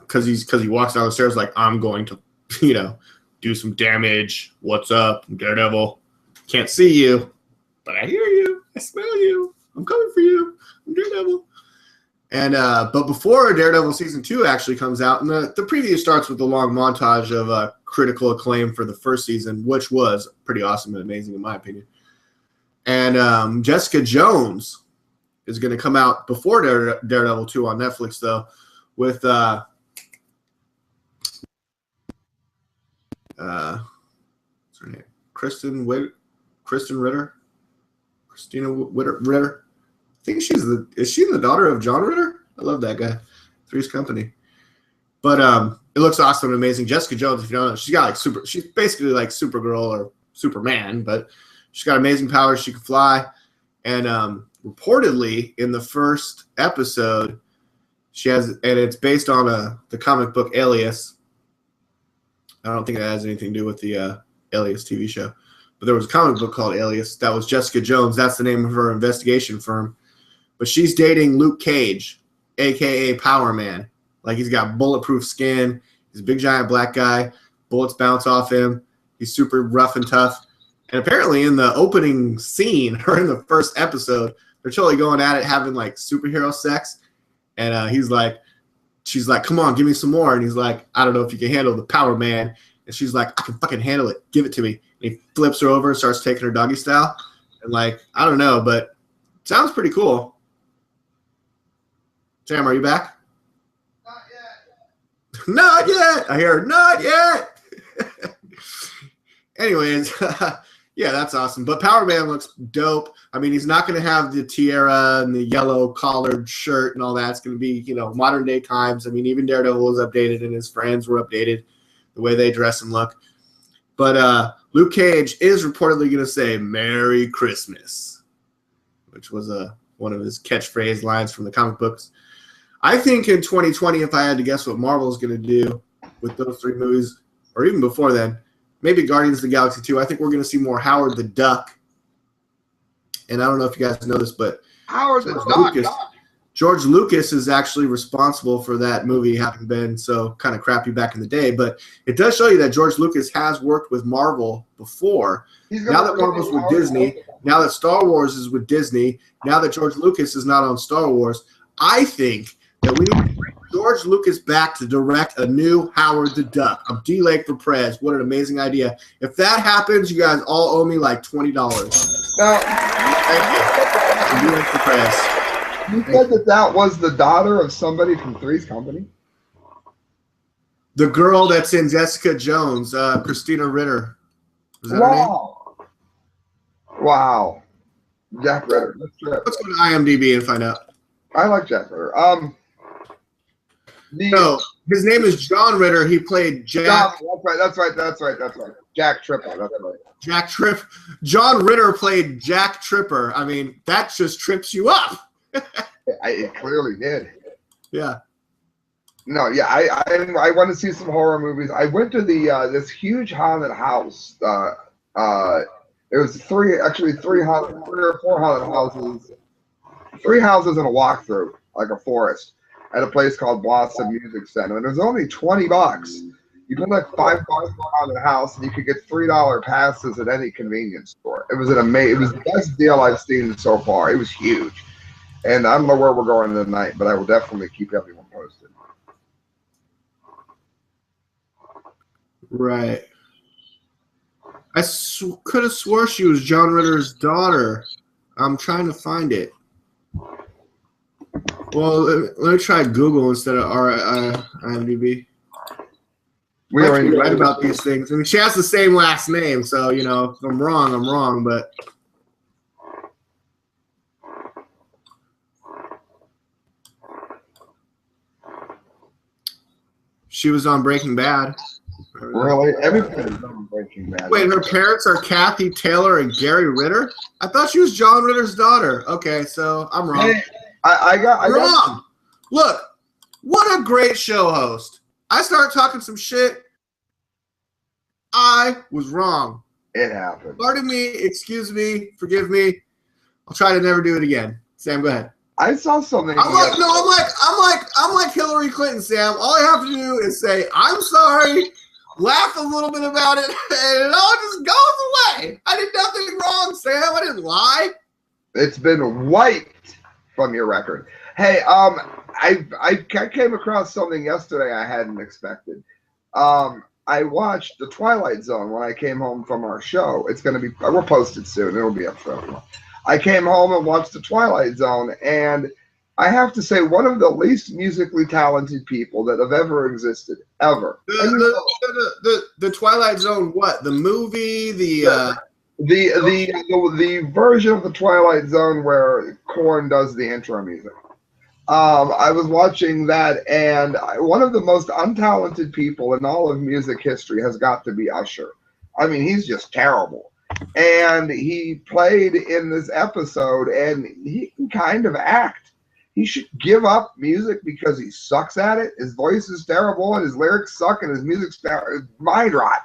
because he walks down the stairs like, I'm going to, do some damage. What's up, I'm Daredevil? Can't see you, but I hear you. I smell you. I'm coming for you. I'm Daredevil. And but before Daredevil Season 2 actually comes out, and the preview starts with a long montage of critical acclaim for the first season, which was pretty awesome and amazing in my opinion. And Jessica Jones is going to come out before Daredevil 2 on Netflix, though, with what's her name? Christina Ritter. I think is she the daughter of John Ritter? I love that guy. Three's Company. But it looks awesome and amazing. Jessica Jones, if you don't know, she's basically like Supergirl or Superman, but she's got amazing powers. She can fly. And reportedly in the first episode, she has, and it's based on the comic book Alias. I don't think that has anything to do with the Alias TV show. But there was a comic book called Alias. That was Jessica Jones. That's the name of her investigation firm. But she's dating Luke Cage, a.k.a. Power Man. Like, he's got bulletproof skin. He's a big, giant black guy. Bullets bounce off him. He's super rough and tough. And apparently in the opening scene, or in the first episode, they're totally going at it, having, like, superhero sex. And she's like, come on, give me some more. And he's like, I don't know if you can handle the Power Man. And she's like, I can fucking handle it. Give it to me. And he flips her over and starts taking her doggy style. And like, I don't know, but it sounds pretty cool. Sam, are you back? Not yet. Not yet. I hear not yet. Anyways, yeah, that's awesome. But Power Man looks dope. I mean, he's not going to have the tiara and the yellow collared shirt and all that. It's going to be, modern day times. I mean, even Daredevil was updated and his friends were updated, the way they dress and look. But Luke Cage is reportedly going to say Merry Christmas, which was one of his catchphrase lines from the comic books. I think in 2020, if I had to guess what Marvel is going to do with those three movies, or even before then, maybe Guardians of the Galaxy 2, I think we're going to see more Howard the Duck. And I don't know if you guys know this, but Howard the Lucas. Duck. George Lucas is actually responsible for that movie having been so kind of crappy back in the day, but it does show you that George Lucas has worked with Marvel before. Now that Marvel's with Disney, now that Star Wars is with Disney, now that George Lucas is not on Star Wars, I think that we need to bring George Lucas back to direct a new Howard the Duck. I'm D. Lake for Prez. What an amazing idea. If that happens, you guys all owe me like $20. Now, I'm D. Lake for Prez. You said that was the daughter of somebody from Three's Company? The girl that's in Jessica Jones, Christina Ritter. Is that her name? Wow. Jack Ritter. Let's go to IMDb and find out. I like Jack Ritter. No, his name is John Ritter. He played Jack. That's right. Jack Tripper. That's right. Jack Tripp. John Ritter played Jack Tripper. I mean, that just trips you up. It clearly did. Yeah. No, yeah, I want to see some horror movies. I went to the this huge haunted house. It was three or four haunted houses. 3 houses and a walkthrough, like a forest, at a place called Blossom Music Center. And it was only $20. You put like $5 for a haunted house, and you could get $3 passes at any convenience store. It was it was the best deal I've seen so far. It was huge. And I don't know where we're going tonight, but I will definitely keep everyone posted. Right. I could have swore she was John Ritter's daughter. I'm trying to find it. Well, let me try Google instead of IMDb. We already right about these things. I mean, she has the same last name, so, you know, if I'm wrong, I'm wrong, but... She was on Breaking Bad. Really? Everybody's on Breaking Bad. Wait, her parents are Kathy Taylor and Gary Ritter? I thought she was John Ritter's daughter. Okay, so I'm wrong. Hey, I got wrong. Look, what a great show host. I started talking some shit. I was wrong. It happened. Pardon me, excuse me, forgive me. I'll try to never do it again. Sam, go ahead. I saw something. I'm like Hillary Clinton, Sam. All I have to do is say, I'm sorry, laugh a little bit about it, and it all just goes away. I did nothing wrong, Sam. I didn't lie. It's been wiped from your record. Hey, I came across something yesterday I hadn't expected. I watched The Twilight Zone when I came home from our show. It's going to be, we're posted soon. It'll be up for everyone. I came home and watched The Twilight Zone, and I have to say, one of the least musically talented people that have ever existed, ever. The Twilight Zone, what? The movie? The version of The Twilight Zone where Korn does the intro music. I was watching that, and one of the most untalented people in all of music history has got to be Usher. I mean, he's just terrible. And he played in this episode, and he can kind of act. He should give up music because he sucks at it. His voice is terrible, and his lyrics suck, and his music's mind rot.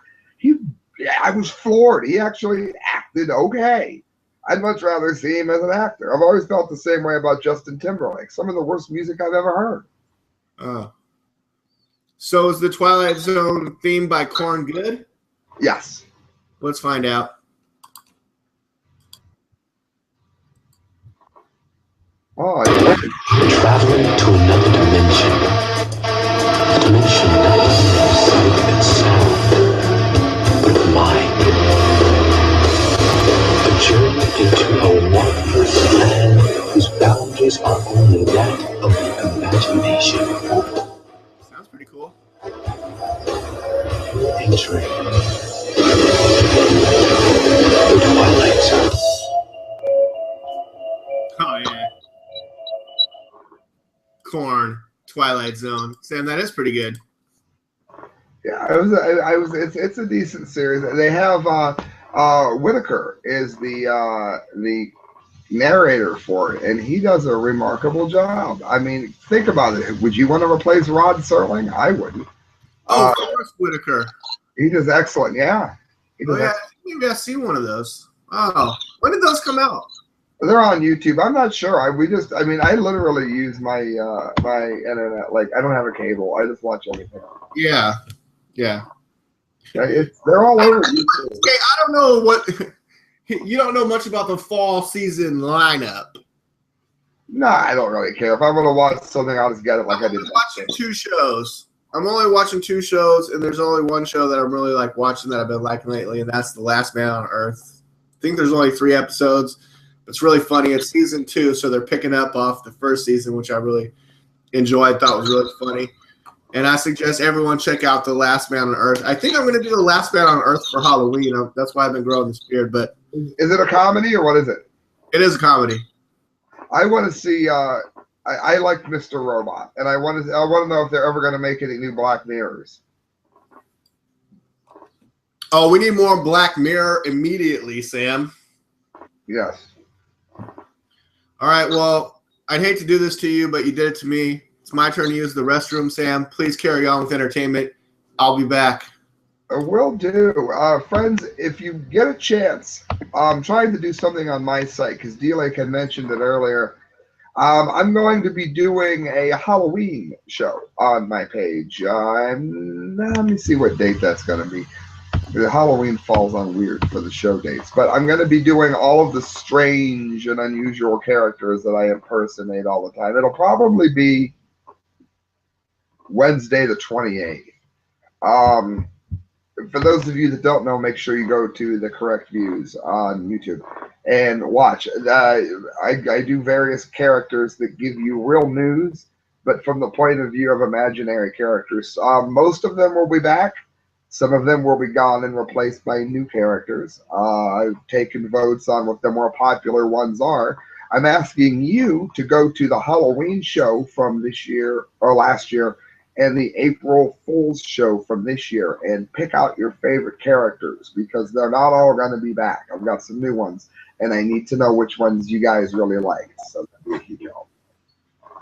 I was floored. He actually acted okay. I'd much rather see him as an actor. I've always felt the same way about Justin Timberlake. Some of the worst music I've ever heard. Oh. So is the Twilight Zone theme by Korn good? Yes. Let's find out. Oh, traveling to another dimension. A dimension not only of sight and sound, but of mind. A journey into a wondrous land whose boundaries are only that of the imagination. Sounds pretty cool. Entering the Twilight Zone. Oh, yeah. Korn, Twilight Zone. Sam, that is pretty good. Yeah, it's a decent series. They have Whitaker is the narrator for it, and he does a remarkable job. I mean, think about it. Would you want to replace Rod Serling? I wouldn't. Oh, Forrest Whitaker. He does excellent. Yeah. Maybe I've seen one of those. Oh, when did those come out? They're on YouTube. I'm not sure. I mean, I literally use my my internet. Like, I don't have a cable. I just watch everything. Yeah. They're all over YouTube. Okay, I don't know what you don't know much about the fall season lineup. No, I don't really care. If I want to watch something, I'll just get it like I did. I'm watching 2 shows. I'm only watching 2 shows, and there's only one show that I'm really like watching that I've been liking lately, and that's The Last Man on Earth. I think there's only 3 episodes. It's really funny. It's season 2, so they're picking up off the first season, which I really enjoyed. Thought was really funny. And I suggest everyone check out The Last Man on Earth. I think I'm going to do The Last Man on Earth for Halloween. That's why I've been growing this beard. But is it a comedy or what is it? It is a comedy. I want to see. I like Mr. Robot, and I want to know if they're ever going to make any new Black Mirrors. Oh, we need more Black Mirror immediately, Sam. Yes. All right. Well, I'd hate to do this to you, but you did it to me. It's my turn to use the restroom, Sam. Please carry on with entertainment. I'll be back. Will do. Friends, if you get a chance, I'm trying to do something on my site because D-Lake had mentioned it earlier. I'm going to be doing a Halloween show on my page. Let me see what date that's going to be. The Halloween falls on weird for the show dates. But I'm going to be doing all of the strange and unusual characters that I impersonate all the time. It'll probably be Wednesday the 28th. For those of you that don't know, make sure you go to the Correct Views on YouTube and watch. I do various characters that give you real news, but from the point of view of imaginary characters. Most of them will be back. Some of them will be gone and replaced by new characters. I've taken votes on what the more popular ones are. I'm asking you to go to the Halloween show from this year or last year and the April Fool's show from this year and pick out your favorite characters because they're not all going to be back. I've got some new ones and I need to know which ones you guys really like. So that'd be a huge help.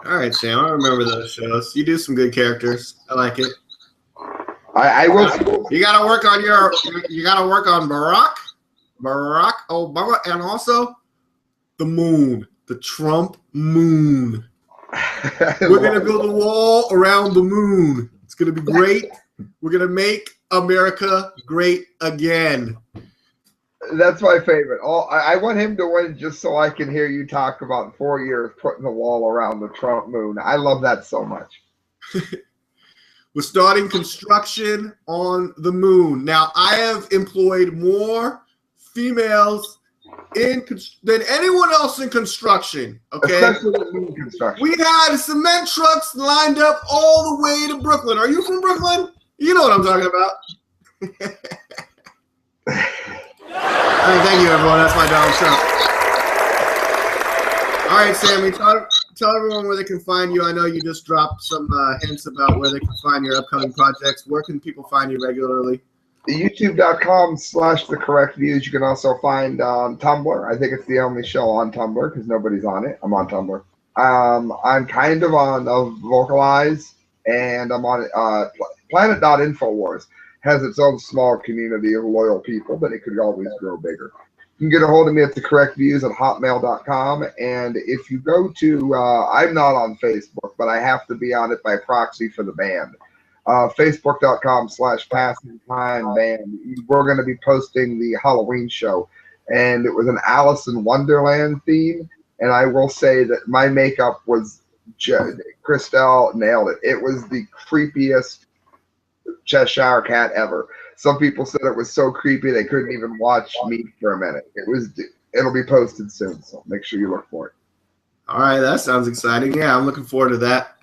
All right, Sam. I remember those shows. You do some good characters. I like it. I will. You got to work on Barack Obama, and also the moon, the Trump moon. We're going to build a wall around the moon. It's going to be great. We're going to make America great again. That's my favorite. I want him to win just so I can hear you talk about 4 years putting the wall around the Trump moon. I love that so much. We're starting construction on the moon. Now, I have employed more females than anyone else in construction, okay? Especially the moon construction. We had cement trucks lined up all the way to Brooklyn. Are you from Brooklyn? You know what I'm talking about. All right, thank you, everyone. That's my Donald Trump. All right, Sammy, tell everyone where they can find you. I know you just dropped some hints about where they can find your upcoming projects. Where can people find you regularly? YouTube.com/thecorrectviews. You can also find on Tumblr. I think it's the only show on Tumblr because nobody's on it. I'm on Tumblr. I'm kind of on Vocalize, and I'm on Planet.infowars. Has its own small community of loyal people, but it could always grow bigger. You can get a hold of me at thecorrectviews@hotmail.com. And if you go to, I'm not on Facebook, but I have to be on it by proxy for the band. Facebook.com/passingtimeband. We're going to be posting the Halloween show. And it was an Alice in Wonderland theme. And I will say that my makeup was, Christelle nailed it. It was the creepiest Cheshire cat ever. Some people said it was so creepy they couldn't even watch me for a minute. It'll be posted soon, so make sure you look for it. All right, that sounds exciting. Yeah, I'm looking forward to that.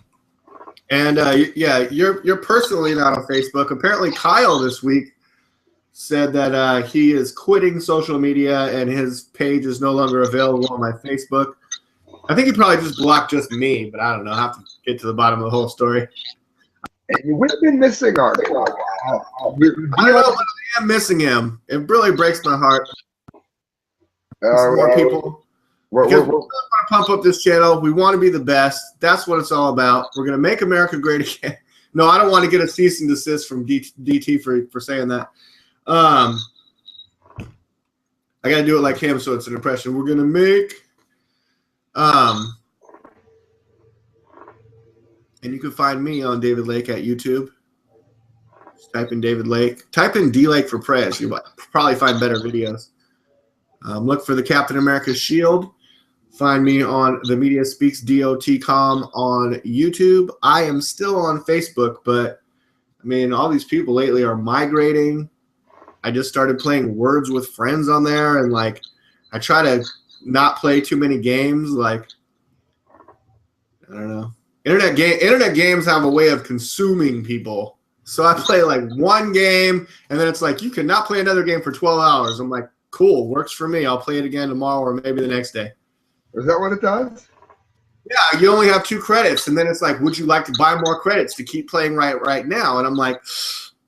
And yeah, you're personally not on Facebook. Apparently, Kyle this week said that he is quitting social media and his page is no longer available on my Facebook. I think he probably just blocked just me, but I don't know. I have to get to the bottom of the whole story. And we've been missing our. I don't know, but I am missing him. It really breaks my heart. More people. We're going to pump up this channel. We want to be the best. That's what it's all about. We're going to make America great again. No, I don't want to get a cease and desist from DT for saying that. I got to do it like him, so it's an impression. We're going to make And you can find me on David Lake at YouTube. Just type in David Lake. Type in D Lake for Prez. You'll probably find better videos. Look for the Captain America Shield. Find me on the Media Speaks DOT.com on YouTube. I am still on Facebook, but I mean, all these people lately are migrating. I just started playing Words with Friends on there, and like, I try to not play too many games. Like, I don't know. Internet games have a way of consuming people. So I play like one game, and then it's like, you cannot play another game for 12 hours. I'm like, cool, works for me. I'll play it again tomorrow or maybe the next day. Is that what it does? Yeah, you only have 2 credits, and then it's like, would you like to buy more credits to keep playing right now? And I'm like,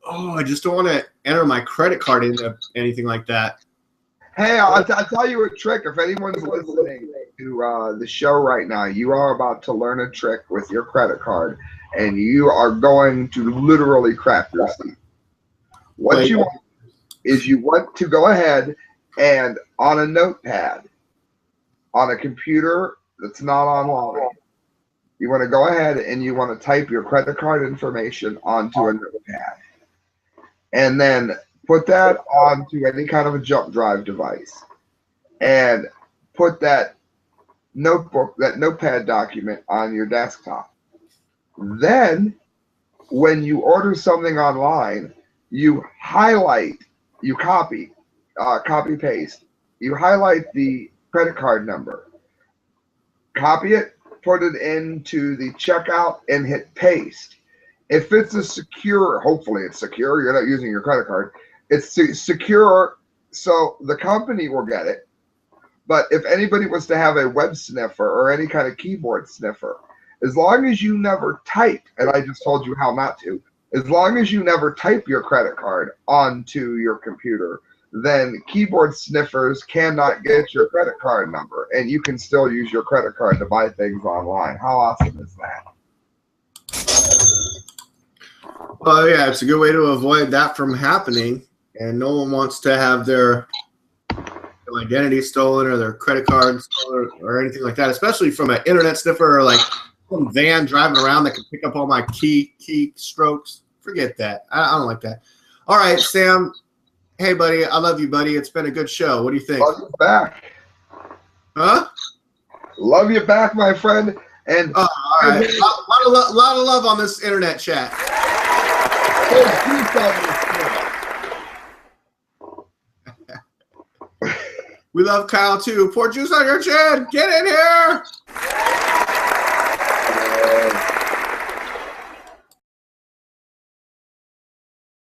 oh, I just don't want to enter my credit card into anything like that. Hey, I'll tell you a trick. If anyone's listening to the show right now, you are about to learn a trick with your credit card, and you are going to literally crap your sleep. What you want is you want to go ahead and on a notepad, on a computer that's not online, you want to go ahead and you want to type your credit card information onto a notepad. And then put that onto any kind of a jump drive device. And put that notebook, that notepad document on your desktop. Then, when you order something online, you highlight, you copy paste. You highlight the credit card number, copy it, put it into the checkout, and hit paste. If it's a secure, hopefully it's secure, you're not using your credit card, it's secure, so the company will get it. But if anybody was to have a web sniffer or any kind of keyboard sniffer, as long as you never type, and I just told you how not to, as long as you never type your credit card onto your computer, then keyboard sniffers cannot get your credit card number, and you can still use your credit card to buy things online. How awesome is that? Well, yeah, it's a good way to avoid that from happening, and no one wants to have their identity stolen or their credit card stolen or anything like that, especially from an internet sniffer or like some van driving around that can pick up all my key strokes. Forget that. I don't like that. All right, Sam. Hey, buddy. I love you, buddy. It's been a good show. What do you think? Love you back. Huh? Love you back, my friend. And all right. A lot of love on this internet chat. We love Kyle too. Pour juice on your chin. Get in here.